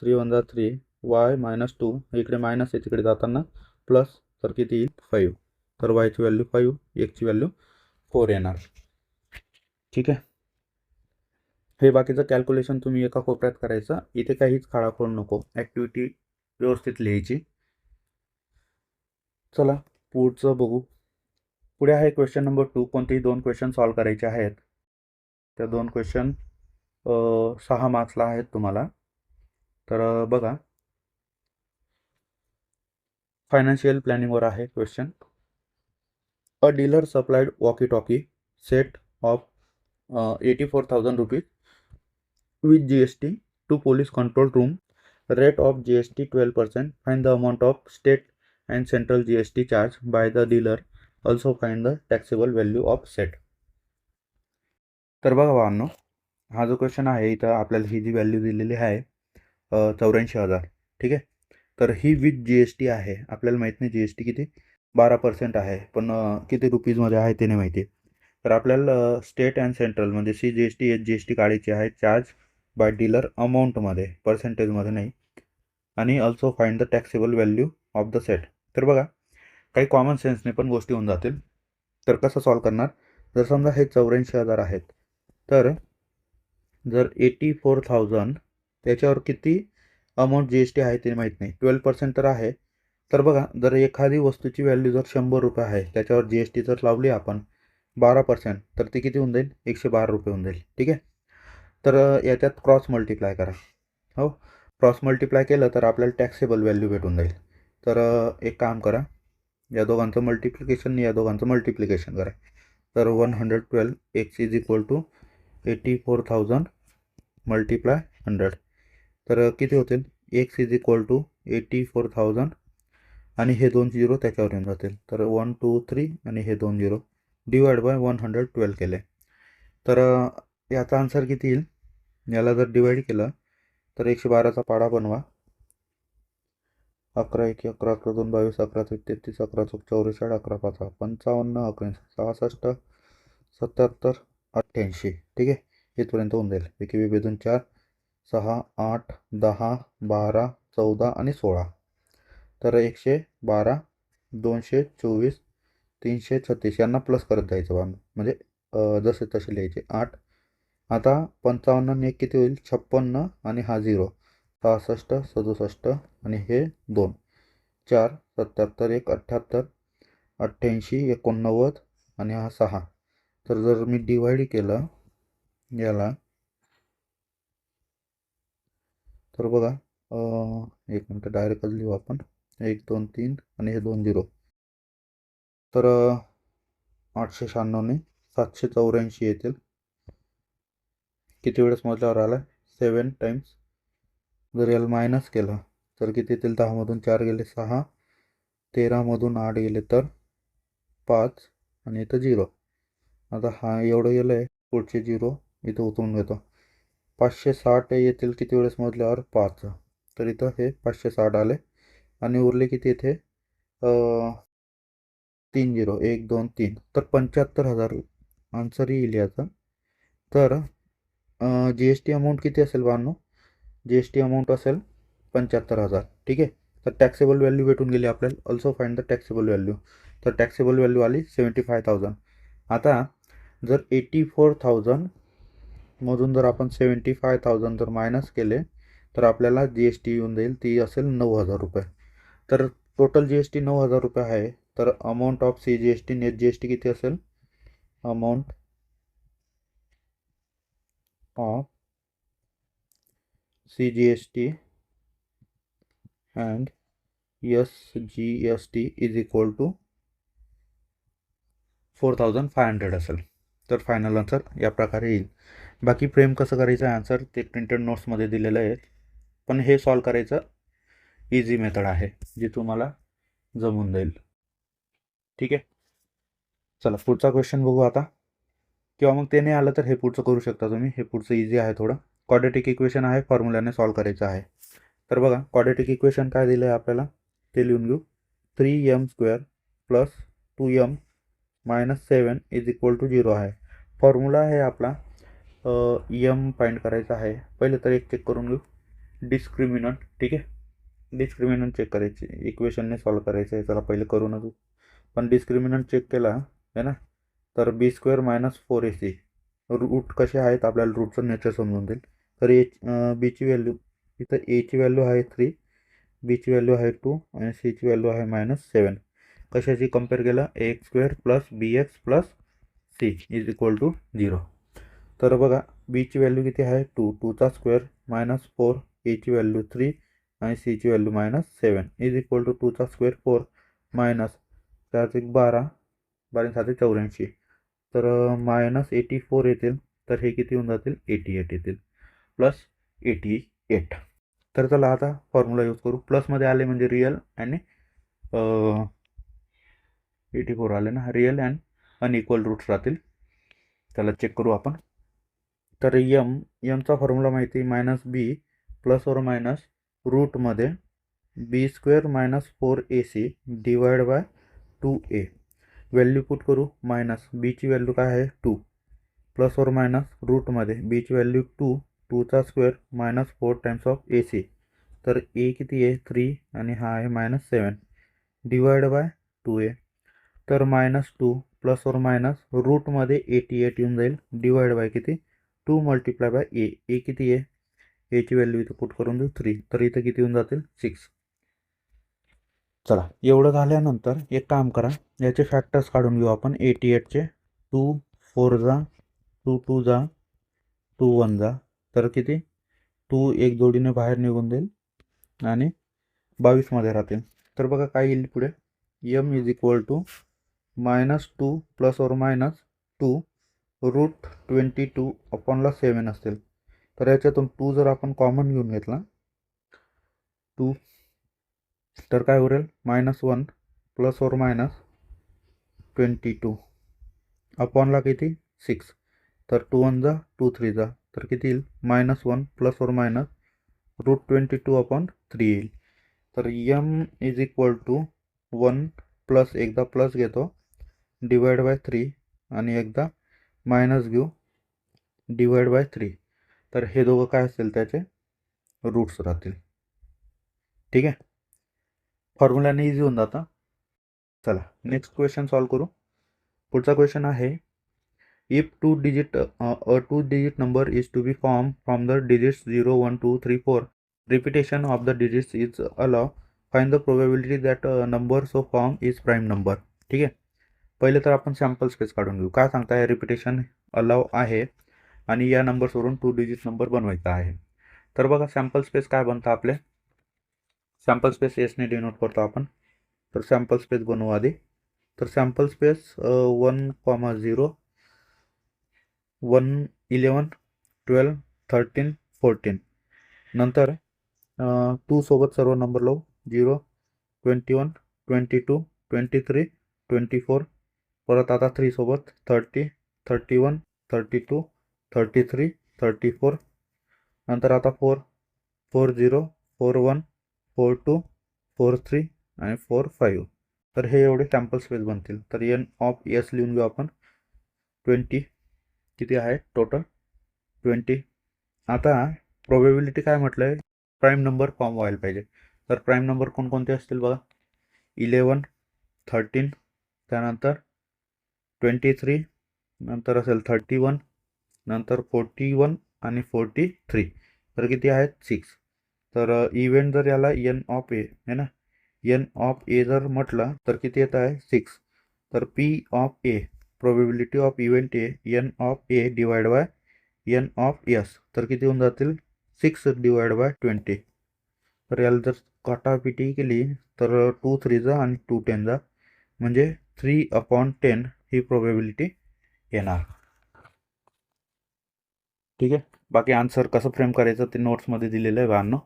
3 1 3 y - 2 हे इकडे मायनस आहे, तिकडे जाताना प्लस. तर किती येईल 5. तर yची व्हॅल्यू 5, एक्सची व्हॅल्यू 4 येणार. ठीक आहे, हे बाकीचं कॅल्क्युलेशन तुम्ही एका कोपऱ्यात करायचं. इथे काहीच खाडाखोड नको, ॲक्टिव्हिटी व्यवस्थित लिहायची. चला पुढचं बघू. पुढे आहे क्वेश्चन नंबर 2. कोणतेही 2 क्वेश्चन सॉल्व करायचे आहेत. त्या 2 क्वेश्चन 6 मार्क्सला आहेत तुम्हाला. तर बघा फायनान्शियल प्लॅनिंगवर आहे question. A dealer supplied walkie talkie set of 84,000 rupees with GST to police control room. Rate of GST 12%. Find the amount of state and central GST charged by the dealer. Also find the taxable value of set. तर बघा भावांनो, हा जो क्वेश्चन आहे इथं आपल्याला ही जी व्हॅल्यू दिलेली आहे 84,000. ठीक आहे, तर ही विथ GST आहे. आपल्याला माहीत नाही GST किती 12% आहे, पण किती रुपीजमध्ये आहे ते नाही माहिती. तर आपल्याला स्टेट अँड सेंट्रल म्हणजे CGST HGST काढायची आहे. चार्ज बाय डीलर अमाऊंटमध्ये, पर्सेंटेजमध्ये नाही. आणि also find the taxable value of the set. तर बघा काही कॉमन सेन्सने पण गोष्टी होऊन जातील. तर कसं सॉल्व करणार, जर समजा हे 84,000 आहेत, तर जर 84,000 त्याच्यावर किती अमाऊंट GST आहे ते माहीत नाही, 12% तर आहे. तर बघा जर एखादी वस्तूची व्हॅल्यू जर 100 रुपये आहे, त्याच्यावर GST जर लावली आपण 12%, तर ती किती होऊन जाईल 112 रुपये होऊन जाईल. ठीक आहे, तर याच्यात क्रॉस मल्टिप्लाय करा. हो, क्रॉस मल्टिप्लाय केलं तर आपल्याला टॅक्सेबल व्हॅल्यू भेटून जाईल. तर एक काम करा, या दोघांचं मल्टिप्लिकेशन या दोघांचं मल्टिप्लिकेशन करा. तर 112 x is equal to 84,000 multiply 100. तर किती होतील x इज इक्वल टू 84,000 आणि हे 2 झिरो त्याच्यावर येऊन जातील. तर 1 2 3 आणि हे 2 झिरो डिवाइड बाय 112 केले. तर याचा आन्सर किती येईल, याला जर डिवाइड केलं तर 112चा पाडा बनवा. 11 1 11 11 2 22 11 3 33 11 4 44 11 5 55 11 66 77 88. ठीक आहे, इथपर्यंत होऊन जाईल. PKB बेदून 4 6 8 10 12 14 आणि 16. तर 112 224 336 यांना प्लस करत जायचं बाण, म्हणजे जसे तसे लिहायचे 8. आता 55 ने 1 किती होईल 56 आणि हा 0 66 67 आणि हे 2 4 77 1 78 88 89 आणि हा 6. तर जर मी डिवाइड केलं याला तर बघा एक मिनटं डायरेक्टच लिहू आपण 1 2 3 आणि हे 2 0. तर 896 ने 784 येतील. किती वेळेस मोजल्यावर आला 7 टाइम्स. जर याला मायनस केलं तर किती येतील 10 मधून 4 गेले 6, 13 मधून 8 गेले तर 5 आणि इथं 0. आता हा एवढं गेलं आहे, पुढचे 0 इथं उतरून घेतो. 560 येतील किती वेळेस मोजल्यावर 5. तर इथं हे 560 आले आणि उरले किती इथे 3 0 1 2 3. तर 75,000 आन्सर येईल याचा. तर जी एस टी अमाऊंट किती असेल बांधव, जी एस टी अमाऊंट असेल 75,000. ठीक आहे. तर टॅक्सेबल व्हॅल्यू भेटून गेली आपल्याला. Also find the taxable value. तर टॅक्सेबल व्हॅल्यू आली 75,000. आता जर 84,000 मधून जर आपण 75,000 जर मायनस केले तर आपल्याला जी एस टी येऊन जाईल, ती असेल 9,000 रुपये. तर टोटल जी एस टी 9,000 रुपये आहे. तर amount of C G S T net G S T किती असेल, amount of C G S T and S G S T is equal to 4,500 असेल. तर फायनल आन्सर या प्रकारे येईल. बाकी फ्रेम कसं करायचं आन्सर ते प्रिंटेड नोट्समध्ये दिलेलं आहे, पण हे सॉल्व करायचं इझी मेथड आहे जी तुम्हाला जमून जाईल. ठीक आहे. चला पुढचा क्वेश्चन बघू आता, किंवा मग ते नाही आलं तर हे पुढचं करू शकता तुम्ही. हे पुढचं इझी आहे थोडं. क्वाड्रेटिक इक्वेशन आहे, फॉर्म्युल्याने सॉल्व करायचं आहे. तर बघा क्वाड्रेटिक इक्वेशन काय दिलं आहे आपल्याला ते लिहून घेऊ. 3m² plus 2m minus 7 is equal to 0 आहे. फॉर्म्युला आहे आपला यम फाइंड करायचा आहे. पहिले तर एक चेक करून घेऊ डिस्क्रिमिनंट. ठीक आहे. डिस्क्रिमिनंट चेक करायचे, इक्वेशनने सॉल्व करायचं आहे. चला पहिले करूनच. पण डिस्क्रिमिनंट चेक केला आहे ना, तर b² मायनस 4ac. रूट कसे आहेत आपल्याला रूटचं नेचर समजून जाईल. तर बीची व्हॅल्यू इथं एची व्हॅल्यू आहे 3, बीची व्हॅल्यू आहे 2 आणि सीची व्हॅल्यू आहे -7. कशाची कंपेअर केलं ax² plus bx plus c is equal to 0. तर बघा बीची व्हॅल्यू किती आहे 2, 2चा स्क्वेअर मायनस 4, एची व्हॅल्यू 3 आणि सीची व्हॅल्यू -7 इज इक्वल टू 2चा स्क्वेअर 4 मायनस 4 12, 12 84. तर -84 येतील. तर हे किती होऊन जातील 88 येतील प्लस 88. तर चला आता फॉर्म्युला यूज करू. प्लसमध्ये आले म्हणजे रिअल आणि 84 आले ना, रिअल अँड अनइक्वल रूट्स राहतील. त्याला चेक करू आपण. तर यमचा फॉर्म्युला माहिती -b प्लस और मायनस रूटमध्ये b² minus 4ac divide by 2a. Value put करू. मायनस बीची व्हॅल्यू काय आहे 2 प्लस और मायनस रूटमध्ये बीची व्हॅल्यू 2, 2चा square minus 4 times of ac. तर ए किती आहे 3 आणि हा आहे -7 डिवाइड बाय 2a. तर -2 प्लस और मायनस रूटमध्ये 88 येऊन जाईल डिवाइड बाय किती 2 मल्टिप्लाय बाय ए किती आहे, एची व्हॅल्यू इथं पुट करून देऊ 3. तर इथं किती होऊन जातील 6. चला एवढं झाल्यानंतर एक काम करा, याचे फॅक्टर्स काढून घेऊ आपण 88चे. 2 4 जा, 2 2 जा, 2 1 जा. तर किती 2 एक जोडीने बाहेर निघून जाईल आणि 22 मध्ये राहतील. तर बघा काय येईल पुढे m is equal to -2 plus और मायनस 2 रूट 22 अपॉनला 7 असतील. तर याच्यातून 2 जर आपण कॉमन घेऊन घेतला 2, तर काय उरेल -1 प्लस और मायनस 22 अपॉनला किती 6. तर 2 1 जा 2 3 जा. तर किती येईल -1 plus or minus route 22 upon 3 येईल. तर m इज इक्वल टू 1 प्लस एकदा प्लस घेतो डिवाइड बाय 3 आणि एकदा मायनस घेऊ डिवाइड बाय 3. तर हे दोघं काय असतील त्याचे रूट्स राहतील. ठीक आहे. फॉर्म्युल्याने इझी होऊन जातं. चला नेक्स्ट क्वेश्चन सॉल्व करू. पुढचा क्वेश्चन आहे, if two digit a two digit number is to be form from the digits 0 1 2 3 4, repetition of the digits is allow, find the probability that number so form is prime number. ठीक आहे, पहिले तर आपण सॅम्पल स्पेस काढून घेऊ. काय सांगताय, रिपिटेशन अलाव आहे आणि या नंबर्सवरून 2 डिजिट नंबर बनवायचा आहे. तर बघा सॅम्पल स्पेस काय बनतं आपले, सॅम्पल स्पेस एसने डिनोट करतो आपण. तर सॅम्पल स्पेस बनवू आधी. तर सॅम्पल स्पेस 1,0 1 11 12 13 14. नंतर 2 सोबत सर्व नंबर लावू, 0 21 22 23 24. परत आता 3 सोबत 30 31 32 33 34. नंतर आता 4 40 41 42 43 आणि 45. तर हे एवढे सॅम्पल स्पेस बनतील. तर एन ऑफ एस लिहून घेऊ आपण 20. किती आहे टोटल 20. आता प्रोबॅबिलिटी काय म्हटलं आहे, प्राईम नंबर फॉर्म व्हायला पाहिजे. तर प्राईम नंबर कोणकोणते असतील बघा, 11 13, त्यानंतर 23, नंतर असेल 31, नंतर 41 आणि 43. तर किती आहेत 6. तर इव्हेंट जर याला एन ऑफ ए आहे ना, एन ऑफ ए जर म्हटलं तर किती येत आहे 6. तर P of A, probability of event A, n of A divide by N of S, तर किती होऊन जातील 6 डिवाइड बाय 20. तर याला जर काटापिटी केली तर 2 3 आणि 2 10 म्हणजे 3/10 ही प्रोबॅबिलिटी येणार. ठीक आहे, बाकी आन्सर कसं फ्रेम करायचं ते नोट्समध्ये दिलेलं आहे बाळांनो.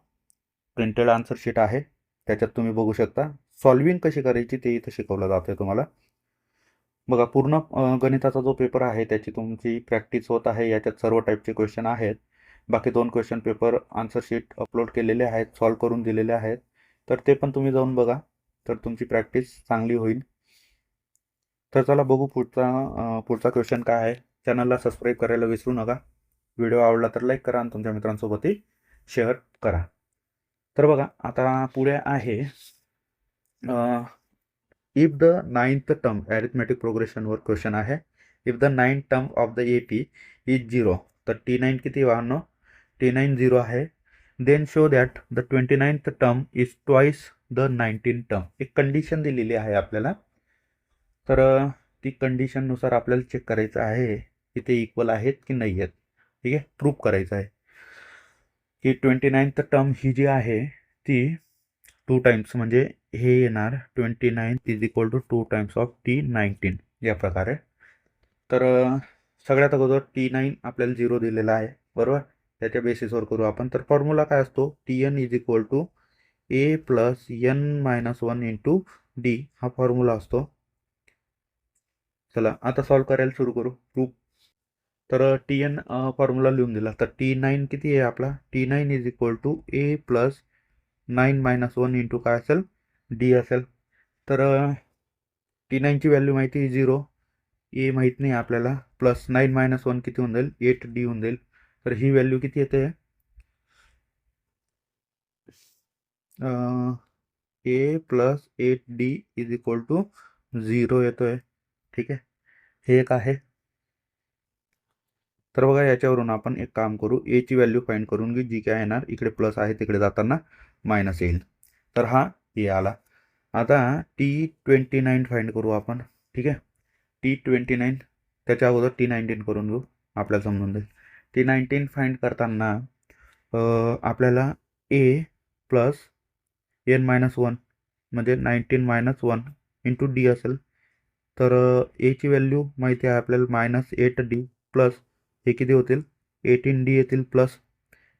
प्रिंटेड आन्सर शीट आहे, त्याच्यात तुम्ही बघू शकता. सॉल्विंग कशी करायची ते इथं शिकवलं जातं तुम्हाला. बघा पूर्ण गणिताचा जो पेपर आहे त्याची तुमची प्रॅक्टिस होत आहे. याच्यात सर्व टाईपचे क्वेश्चन आहेत. बाकी 2 question paper answer sheet upload केलेले आहेत, सॉल्व करून दिलेले आहेत. तर ते पण तुम्ही जाऊन बघा, तर तुमची प्रॅक्टिस चांगली होईल. तर चला बघू पुढचा क्वेश्चन काय आहे. चॅनलला सबस्क्राईब करायला विसरू नका. व्हिडिओ आवडला तर लाईक करा आणि तुमच्या मित्रांसोबतही शेअर करा. तर बघा आता पुढे आहे, if the 9th term arithmetic प्रोग्रेशनवर क्वेश्चन आहे. If the 9th term of the AP is 0, तर T9 किती वाहनो, T9 0 आहे. Then show that the 29th term is twice the 19th term. एक कंडिशन दिलेली आहे आपल्याला. तर ती कंडिशननुसार आपल्याला चेक करायचं आहे की ते इक्वल आहेत की नाही आहेत. ठीक आहे, प्रूफ करायचं आहे की 29th टर्म ही जी आहे ती 2 टाइम्स, म्हणजे हे येणार 29 is equal to 2 times of T19 या प्रकारे. तर सगळ्यात अगोदर T9 आपल्याला 0 दिलेला आहे बरोबर, त्याच्या बेसिसवर करू आपण. तर फॉर्म्युला काय असतो, TN is equal to A plus N-1 into D हा फॉर्म्युला असतो. चला आता सॉल्व करायला सुरू करू. प्रूफ. तर TN फॉर्म्युला लिहून दिला. तर T9 किती आहे आपला, T9 is equal to A plus 9-1 into काय असेल D असेल. तर T9ची व्हॅल्यू माहिती आहे 0, ए माहीत नाही आपल्याला, प्लस 9-1 किती होऊन जाईल 8D होऊन जाईल. तर ही व्हॅल्यू किती येते, A plus 8D is equal to 0 येतोय. ठीक आहे, हे एक आहे. तर बघा याच्यावरून आपण एक काम करू, एची व्हॅल्यू फाइंड करून घेऊ, जी काय येणार, इकडे प्लस आहे तिकडे जाताना मायनस येईल. तर हा ए आला. आता T29 फाइंड करू आपण. ठीक आहे, T29, त्याच्या अगोदर T19 करून घेऊ, आपल्याला समजून जाईल. T19 फाइंड करताना आपल्याला ए प्लस N-1 म्हणजे 19-1 इंटू डी असेल. तर एची व्हॅल्यू माहिती आहे आपल्याला -8D प्लस हे किती होतील 18D येतील प्लस.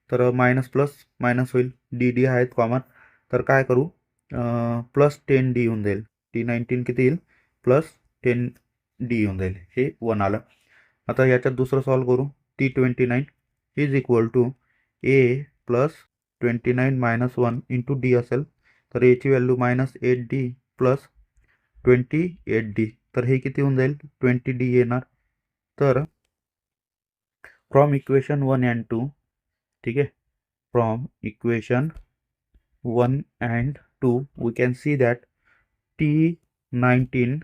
तर मायनस प्लस मायनस होईल, डी आहेत कॉमन. तर काय करू, प्लस 10D येऊन जाईल. T19 किती येईल प्लस 10D येऊन जाईल, हे 1 आलं. आता याच्यात दुसरं सॉल्व करू. T29 is equal to a plus 29-1 into d असेल. तर एची व्हॅल्यू -8D प्लस 28D, तर हे किती होऊन जाईल 20D येणार. तर फ्रॉम इक्वेशन 1 अँड 2, ठीक आहे, from equation 1 and 2 we can see that 19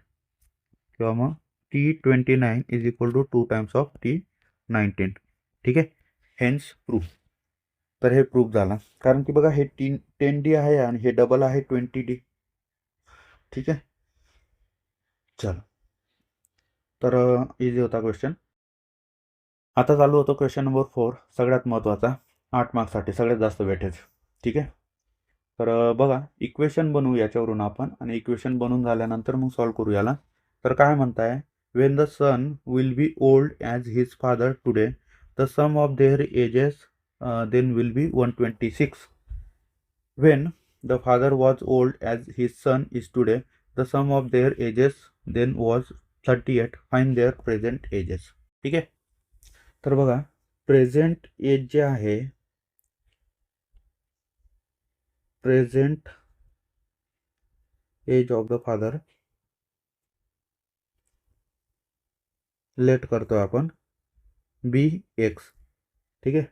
किंवा मग T29 is equal to 2 times of T19. ठीक आहे, हेन्स प्रूफ. तर हे प्रूफ झाला, कारण की बघा हे 10D आहे आणि हे डबल आहे 20D. ठीक आहे, चल तर इझी होता क्वेश्चन. आता चालू होतो क्वेश्चन नंबर 4, सगळ्यात महत्त्वाचा, 8 मार्क्ससाठी सगळ्यात जास्त वेटेज. ठीक आहे, तर बघा इक्वेशन बनवू याच्यावरून आपण, आणि इक्वेशन बनवून झाल्यानंतर मग सॉल्व करू याला. तर काय म्हणताय, when the son will be old as his father today, the sum of their ages then will be 126. When the father was old as his son is today, the sum of their ages then was 38. Find their present ages. ठीक आहे, तर बघा प्रेझेंट एज जे आहे, present age of the father let करतो आपण BX. ठीक आहे,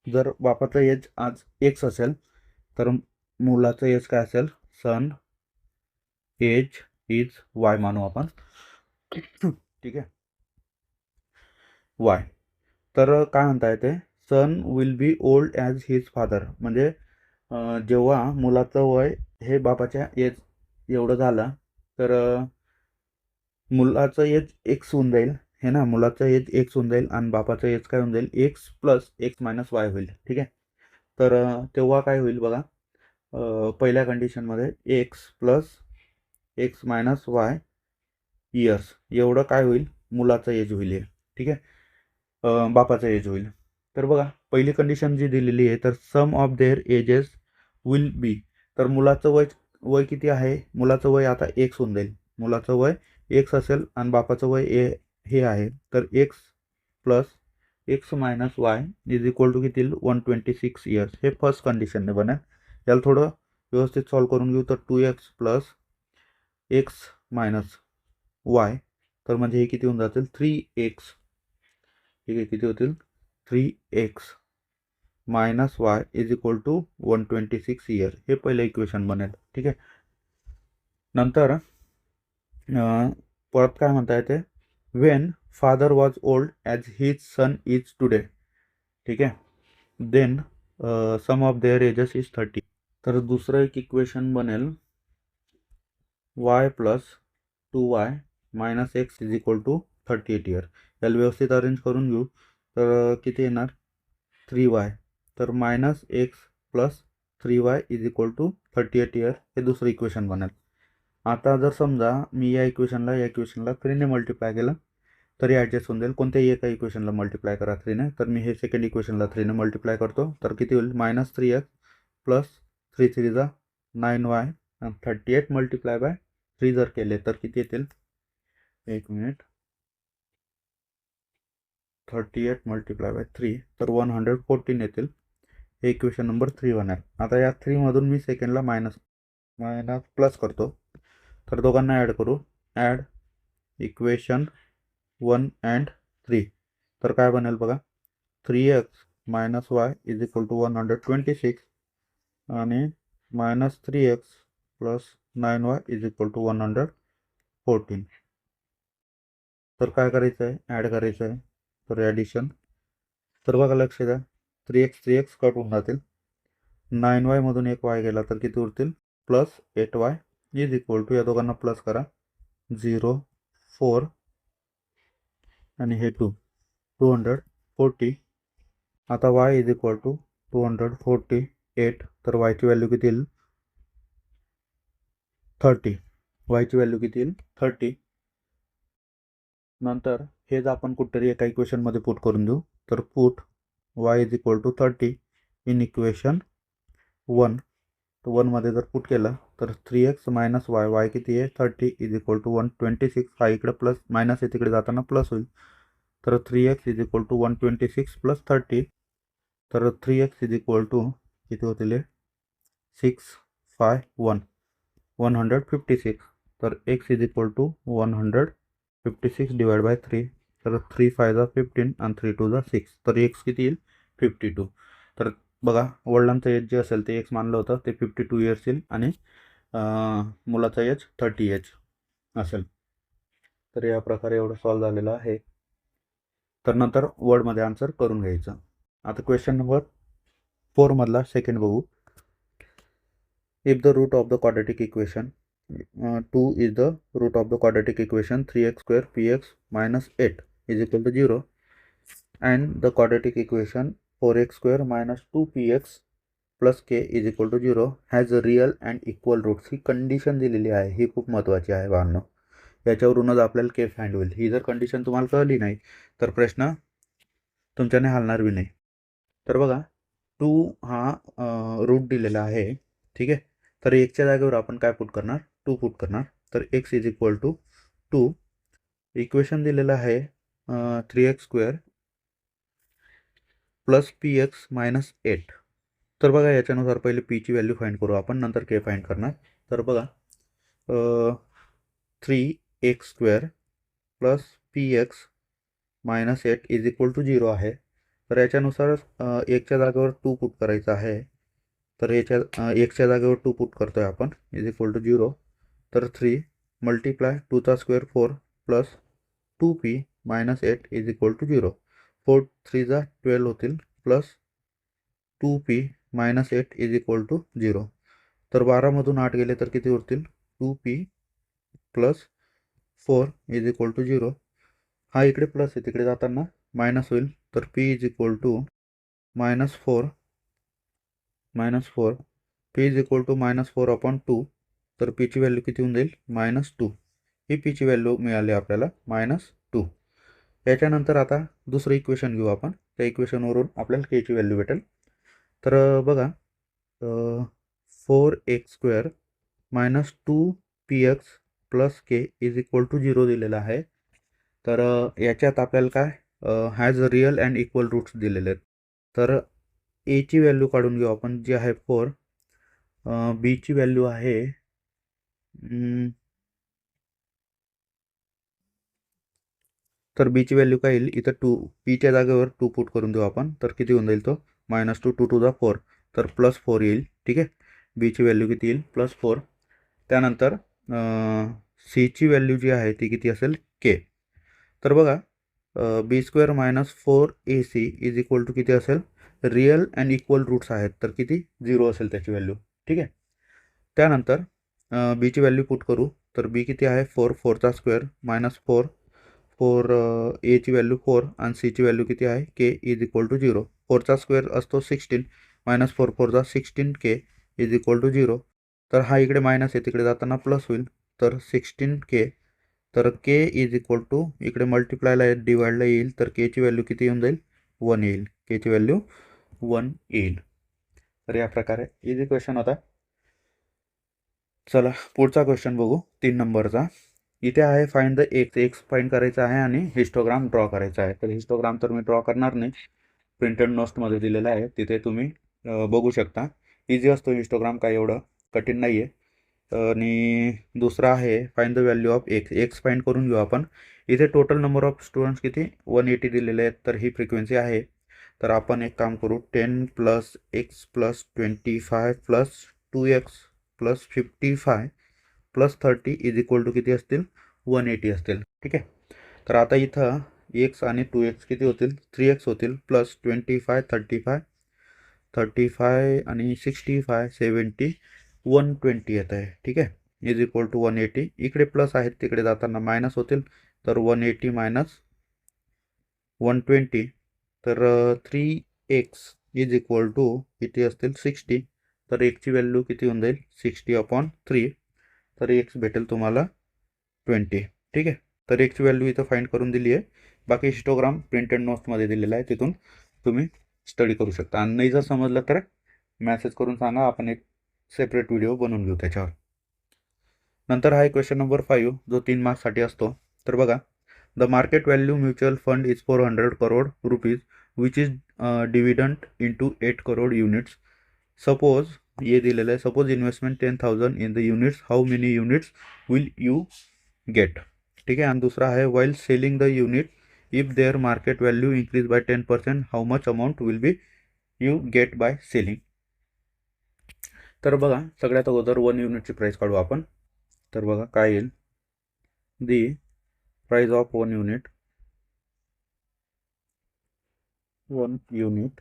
जर बापाचं एज आज X असेल तर मुलाचं एज काय असेल, सन एज इज Y मानू आपण. ठीक आहे, Y. तर काय म्हणता येते, son will be old as his father, म्हणजे जेव्हा मुलाचं वय हे बापाच्या एज एवढं झालं तर मुलाचं एज X होऊन जाईल, हे ना, मुलाचं एज X होऊन जाईल आणि बापाचं एज काय होऊन जाईल, X plus X minus Y होईल. ठीक आहे, तर तेव्हा काय होईल बघा, पहिल्या कंडिशनमध्ये X plus X minus Y years एवढं काय होईल, मुलाचं एज होईल. ठीक आहे, बापाचं एज होईल. तर बघा पहिली कंडिशन जी दिलेली आहे, तर sum of their ages will be, तर मुलाचं वय किती आहे, मुलाचं वय आता X होऊन जाईल, मुलाचं वय X असेल आणि बापाचं वय हे आहे, तर X plus X minus Y is equal to किती, 126 इयर्स. हे फर्स्ट कंडिशनने बनेल. याला थोडं व्यवस्थित सॉल्व करून घेऊ, तर 2X plus X minus Y, तर म्हणजे हे किती होऊन जातील, 3X. ठीक आहे, किती होतील, 3X minus Y is equal to 126 year. हे पहिलं इक्वेशन बनेल. ठीक आहे, नंतर परत काय म्हणता येते, when father was old as his son is today. ठीक आहे, then sum of their ages is 30. तर दुसरं एक इक्वेशन बनेल, Y plus 2Y minus X is equal to 38 year. याला व्यवस्थित अरेंज करून घेऊ, तर किती येणार, 3Y, तर minus X plus 3Y is equal to 38 year. हे दुसरं इक्वेशन बनेल. आता जर समजा मी या इक्वेशनला 3ने मल्टिप्लाय केलं तरी ॲडजस्ट होऊन जाईल, कोणत्याही एका इक्वेशनला मल्टिप्लाय करा 3ने, तर मी हे सेकंड इक्वेशनला 3ने मल्टिप्लाय करतो, तर किती होईल, मायनस 3X प्लस 3 3 जा 9Y, 38 मल्टिप्लाय बाय 3 जर केले तर किती येतील, एक मिनिट, 38 मल्टिप्लाय बाय 3 तर 114 येतील. हे इक्वेशन नंबर 3 बनेल. आता या 3मधून मी सेकंडला मायनस प्लस करतो, तर दोघांना ॲड करू, ॲड इक्वेशन 1 अँड 3, तर काय बनेल बघा, 3X minus Y is equal to 126 आणि minus 3X plus 9Y is equal to 114. तर काय करायचं आहे, ॲड करायचं आहे, तर ॲडिशन. तर बघा लक्ष द्या, 3X कट होऊन जातील, 9Y मधून एक Y गेला तर किती उरतील, plus 8Y is equal to, या दोघांना प्लस करा, 0 4 आणि हे 240. आता Y इज इक्वल टू 248, तर Yची व्हॅल्यू किती येईल, 30. Yची व्हॅल्यू किती येईल, 30. नंतर हेच आपण कुठेतरी एका इक्वेशनमध्ये पुट करून देऊ, तर put Y is equal to 30 in equation 1. तर 1मध्ये जर पुट केलं तर 3X मायनस Y किती आहे, 30 इज इक्वल टू 126. हा इकडे प्लस मायनस आहे, तिकडे जाताना प्लस होईल, तर 3X is equal to 126 plus 30, तर 3X इज इक्वल टू किती होतील, 651 156. तर X is equal to 156 divide by 3, तर 3 5 जा 15 आणि 3 2 जा 6, तर X किती येईल, 52. तर बघा वडिलांचं एज जे असेल ते X मानलं होतं, ते 52 इयर्स येईल, आणि मुलाचा एज 30 असेल. तर या प्रकारे एवढं सॉल्व झालेलं आहे. तर नंतर वर्डमध्ये आन्सर करून घ्यायचं. आता क्वेश्चन नंबर 4 मधला सेकंड बघू. If the root of the quadratic equation 2 is the root of the quadratic equation 3x square px minus 8 is equal to 0 and the quadratic equation 4x square minus 2px plus k is equal to 0 has a real and equal roots. He condition दिलेली आहे, ही खूप महत्त्वाची आहे बाळांनो. याच्यावरूनच आपल्याला के फाइंड होईल. ही जर कंडिशन तुम्हाला कळली नाही तर प्रश्न तुमच्याने हलणार बी नाही. तर बघा 2 हा रूट दिलेला आहे, ठीक आहे. तर एकच्या जागेवर आपण काय पुट करणार, 2 पुट करणार. तर x is equal to 2. Equation दिलेलं आहे 3x square plus px minus 8. तर बघा याच्यानुसार पहिले पीची व्हॅल्यू फाइंड करू आपण, नंतर के फाइंड करणार. तर बघा 3x square plus px minus 8 is equal to 0 आहे. तर याच्यानुसार एकच्या जागेवर 2 पुट करायचं आहे. तर याच्या एकच्या जागेवर 2 पुट करतोय आपण, इज इक्वल टू 0. तर 3 मल्टिप्लाय 2चा square 4 plus 2p minus 8 is equal to 0. 4 3 12 होतील plus 2p minus 8 is equal to 0. तर 12मधून 8 गेले तर किती उरतील, 2p plus 4 is equal to 0. हा इकडे प्लस आहे, तिकडे जाताना मायनस होईल. तर p is equal to minus 4 p is equal to minus 4 upon 2. तर पीची व्हॅल्यू किती होऊन जाईल, मायनस 2. ही पीची व्हॅल्यू मिळाली आपल्याला मायनस 2. याच्यानंतर आता दुसरं इक्वेशन घेऊ आपण. त्या इक्वेशनवरून आपल्याला केची व्हॅल्यू भेटेल. तर बघा 4x square minus 2px plus K is equal to 0 दिलेलं आहे. तर याच्यात आपल्याला काय has real and equal roots दिलेले आहेत. तर एची व्हॅल्यू काढून घेऊ आपण, जी आहे 4. बीची व्हॅल्यू आहे तर बीची व्हॅल्यू काय येईल, इथं 2 पीच्या जागेवर 2 पुट करून देऊ आपण. तर किती होऊन जाईल तो मायनस 2 2 × 4. तर प्लस 4 येईल, ठीक आहे. बीची व्हॅल्यू किती येईल, प्लस 4. त्यानंतर सीची व्हॅल्यू जी आहे ती किती असेल, के. तर बघा B square minus 4ac is equal to किती असेल, रिअल अँड इक्वल रूट्स आहेत. तर किती, 0 असेल त्याची व्हॅल्यू, ठीक आहे. त्यानंतर बीची व्हॅल्यू पुट करू. तर बी किती आहे, 4 4चा स्क्वेअर मायनस 4 एची व्हॅल्यू 4 आणि सीची व्हॅल्यू किती आहे, के इज इक्वल टू 0. 4चा स्क्वेअर असतो 16 minus 4 4 16 k is equal to 0. तर हा इकडे मायनस आहे, तिकडे जाताना प्लस होईल. तर 16 के. तर के इज इक्वल टू इकडे मल्टिप्लायला डिवाइडला येईल. तर केची व्हॅल्यू किती येऊन जाईल, 1 येईल. केची व्हॅल्यू 1 येईल. तर या प्रकारे इझी क्वेश्चन होता. चला पुढचा क्वेश्चन बघू, 3 नंबरचा. इथे आहे फाइंड द एक्स फाइंड करायचा आहे आणि हिस्टोग्राम ड्रॉ करायचा आहे. तर हिस्टोग्राम तर मी ड्रॉ करणार नाही, प्रिंटेड नोट्समध्ये दिलेला आहे, तिथे तुम्ही बघू शकता. इझी असतो हिस्टोग्राम, काय एवढं कठीण नाही आहे. आणि दुसरा आहे find the value of x find करून घेऊ आपण. इथे टोटल नंबर ऑफ स्टुडंट्स किती, 180 दिलेले आहेत. तर ही फ्रिक्वेन्सी आहे. तर आपण एक काम करू, 10 plus x plus 25 plus 2x plus 55 plus 30 is equal to किती असतील, 180 असतील, ठीक आहे. तर आता इथं एक्स आणि 2x किती होतील, 3x होतील प्लस 25 35 आणि 65 70 120 येत आहे, ठीक आहे. Is equal to 180. इकडे प्लस आहेत, तिकडे जाताना मायनस होतील. तर 180 मायनस 120. तर 3x इज इक्वल टू किती असतील, 60. तर एक्सची व्हॅल्यू किती होऊन जाईल, 60 अपॉन 3. तर एक्स भेटेल तुम्हाला 20, ठीक आहे. तर एक्सची व्हॅल्यू इथं फाइंड करून दिली आहे. बाकी हिस्टोग्राम प्रिंटेड नोट्समध्ये दिलेला आहे, तिथून तुम्ही स्टडी करू शकता. आणि नाही जर समजलं तर मॅसेज करून सांगा, आपण एक सेपरेट व्हिडिओ बनवून घेऊ त्याच्यावर. नंतर आहे क्वेश्चन नंबर 5, जो 3 मार्क्ससाठी असतो. तर बघा, the market value mutual fund is 400 crore rupees which is dividend into 8 crore units. Suppose ये दिलेलं आहे, suppose investment 10,000 in the units, how many units will you get, ठीक आहे. आणि दुसरा आहे, while selling the unit if their market value increase by 10%, how much amount will be you get by selling. तर बघा सगळ्यात अगोदर 1 युनिटची प्राईस काढू आपण. तर बघा काय येईल, the price of 1 unit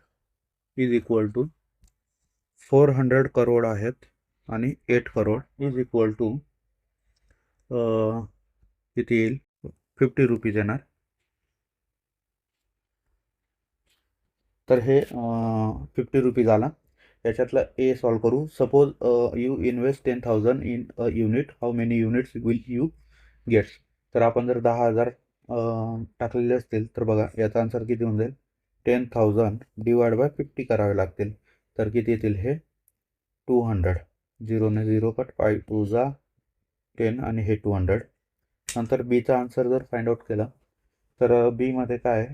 is equal to 400 crore आहेत आणि 8 करोड इज इक्वल टू किती येईल, 50 रुपीज येणार. तर हे 50 रुपीज आला. याच्यातला ए सॉल्व करू. Suppose you invest 10,000 in a unit, how many units will you gets. तर आपण जर 10,000 टाकलेले असतील तर बघा याचा आन्सर किती होऊन जाईल, 10,000 डिवाइड बाय 50 करावे लागतील. तर किती येतील हे 200. 0 ने 0 कट, 5 2 जा 10 आणि हे 200. नंतर बीचा आन्सर जर फाइंड आउट केला तर बीमध्ये काय,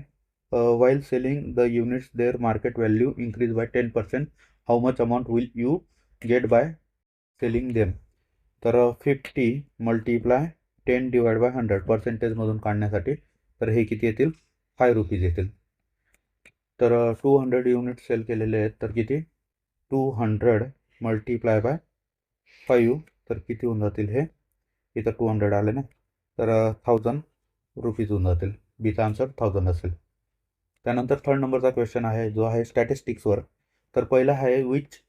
while selling the units their market value increase by 10%, how much amount will you get by selling them. तर 50 मल्टिप्लाय 10 डिवाइड बाय 100 पर्सेंटेजमधून काढण्यासाठी तर हे किती येतील, 5 रुपीज येतील. तर 200 युनिट सेल केलेले आहेत तर किती, 200 मल्टिप्लाय बाय 5 तर किती होऊन जातील, हे इथं 200 आले ना, तर 1000 रुपीज होऊन जातील. बीचा आन्सर 1000 असेल. त्यानंतर थर्ड नंबरचा क्वेश्चन आहे जो आहे स्टॅटिस्टिक्सवर. तर पहिला आहे which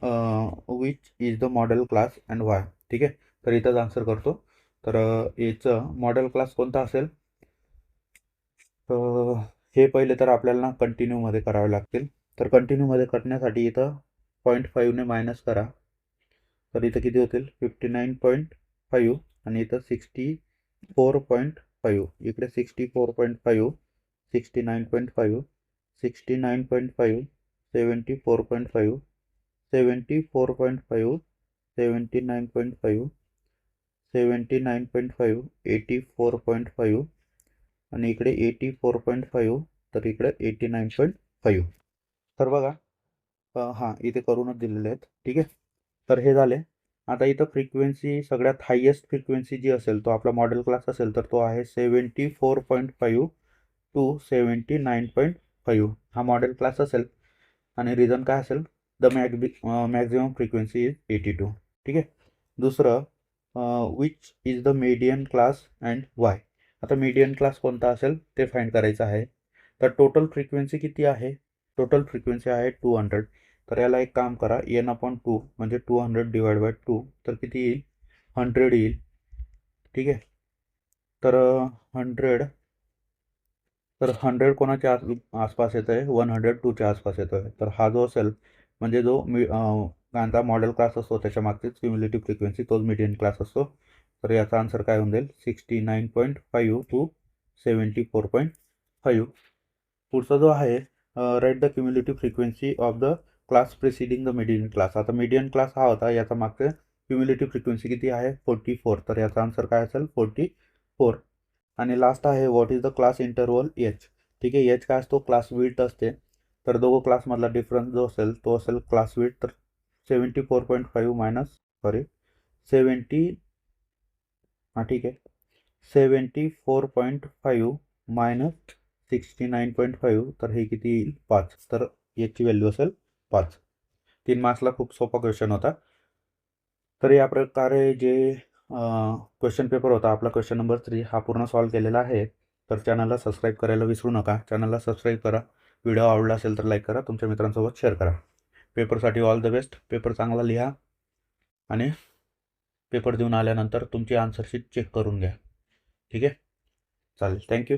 is the model class and Y. ठीक आहे, तर इथंच आन्सर करतो. तर याचं मॉडेल क्लास कोणता असेल, हे पहिले तर आपल्याला कंटिन्यूमध्ये करावे लागतील. तर कंटिन्यूमध्ये करण्यासाठी इथं 0.5ने मायनस करा. तर इथं किती होतील, 59.5 आणि इथं 64.5. इकडे 64.5, 69.5, 69.5, 74.5, 74.5, 79.5, 79.5, 84.5 आणि इकडे 84.5, तर इकडे 89.5. तर बघा हां इथे करूनच दिलेले आहेत. ठीक आहे, तर हे झाले. आता इथं फ्रिक्वेन्सी सगळ्यात हायेस्ट फ्रिक्वेन्सी जी असेल तो आपला मॉडेल क्लास असेल तर तो आहे 74.5 टू 79.5 हा मॉडेल क्लास असेल. आणि रिझन काय असेल, द मॅक्झिमम फ्रिक्वेन्सी इज 82. ठीक आहे. दुसरं which is the median class and Y. आता मीडियन क्लास कोणता असेल ते फाइंड करायचं आहे. तर टोटल फ्रिक्वेन्सी किती आहे, टोटल फ्रिक्वेन्सी आहे 200. तर याला एक काम करा, n/2 म्हणजे 200 डिवाइड बाय 2 तर किती येईल, 100 येईल. ठीक आहे, तर 100, तर 100 कोणाच्या आसपास येतं आहे, 102च्या आसपास येतो आहे. तर हा जो असेल म्हणजे जो गांचा मॉडेल क्लास असतो त्याच्या मागचीच क्युम्युलेटिव्ह फ्रिक्वेन्सी तोच मीडियन क्लास असतो. तर याचा आन्सर काय होऊन जाईल, 69.5 टू 74.5. पुढचा जो आहे write the cumulative frequency of the class preceding the median class. आता मीडियन क्लास हा होता, याचा मागचे क्युम्युलेटिव्ह फ्रिक्वेन्सी किती आहे, 44. तर याचा आन्सर काय असेल, 44. आणि लास्ट आहे what is the class interval H. ठीक आहे, एच काय असतो, क्लास विड्थ असते. तर दोघं क्लासमधला डिफरन्स जो असेल तो असेल क्लास विड्थ. तर 74.5 मायनस 70, हां ठीक आहे, 74.5 मायनस 69.5 तर हे किती येईल, 5. तर याची व्हॅल्यू असेल 5. 3 मार्क्सला खूप सोपा क्वेश्चन होता. तर या प्रकारे जे क्वेश्चन पेपर होता आपला क्वेश्चन नंबर 3 हा पूर्ण सॉल्व केलेला आहे. तर चॅनलला सबस्क्राईब करायला विसरू नका. चॅनलला सबस्क्राईब करा. व्हिडिओ आवडला असेल तर लाईक करा, तुमच्या मित्रांसोबत शेअर करा. पेपरसाठी ऑल द बेस्ट. पेपर चांगला लिहा आणि पेपर देऊन आल्यानंतर तुमची आन्सर शीट चेक करून घ्या. ठीक आहे, चालेल, थँक्यू.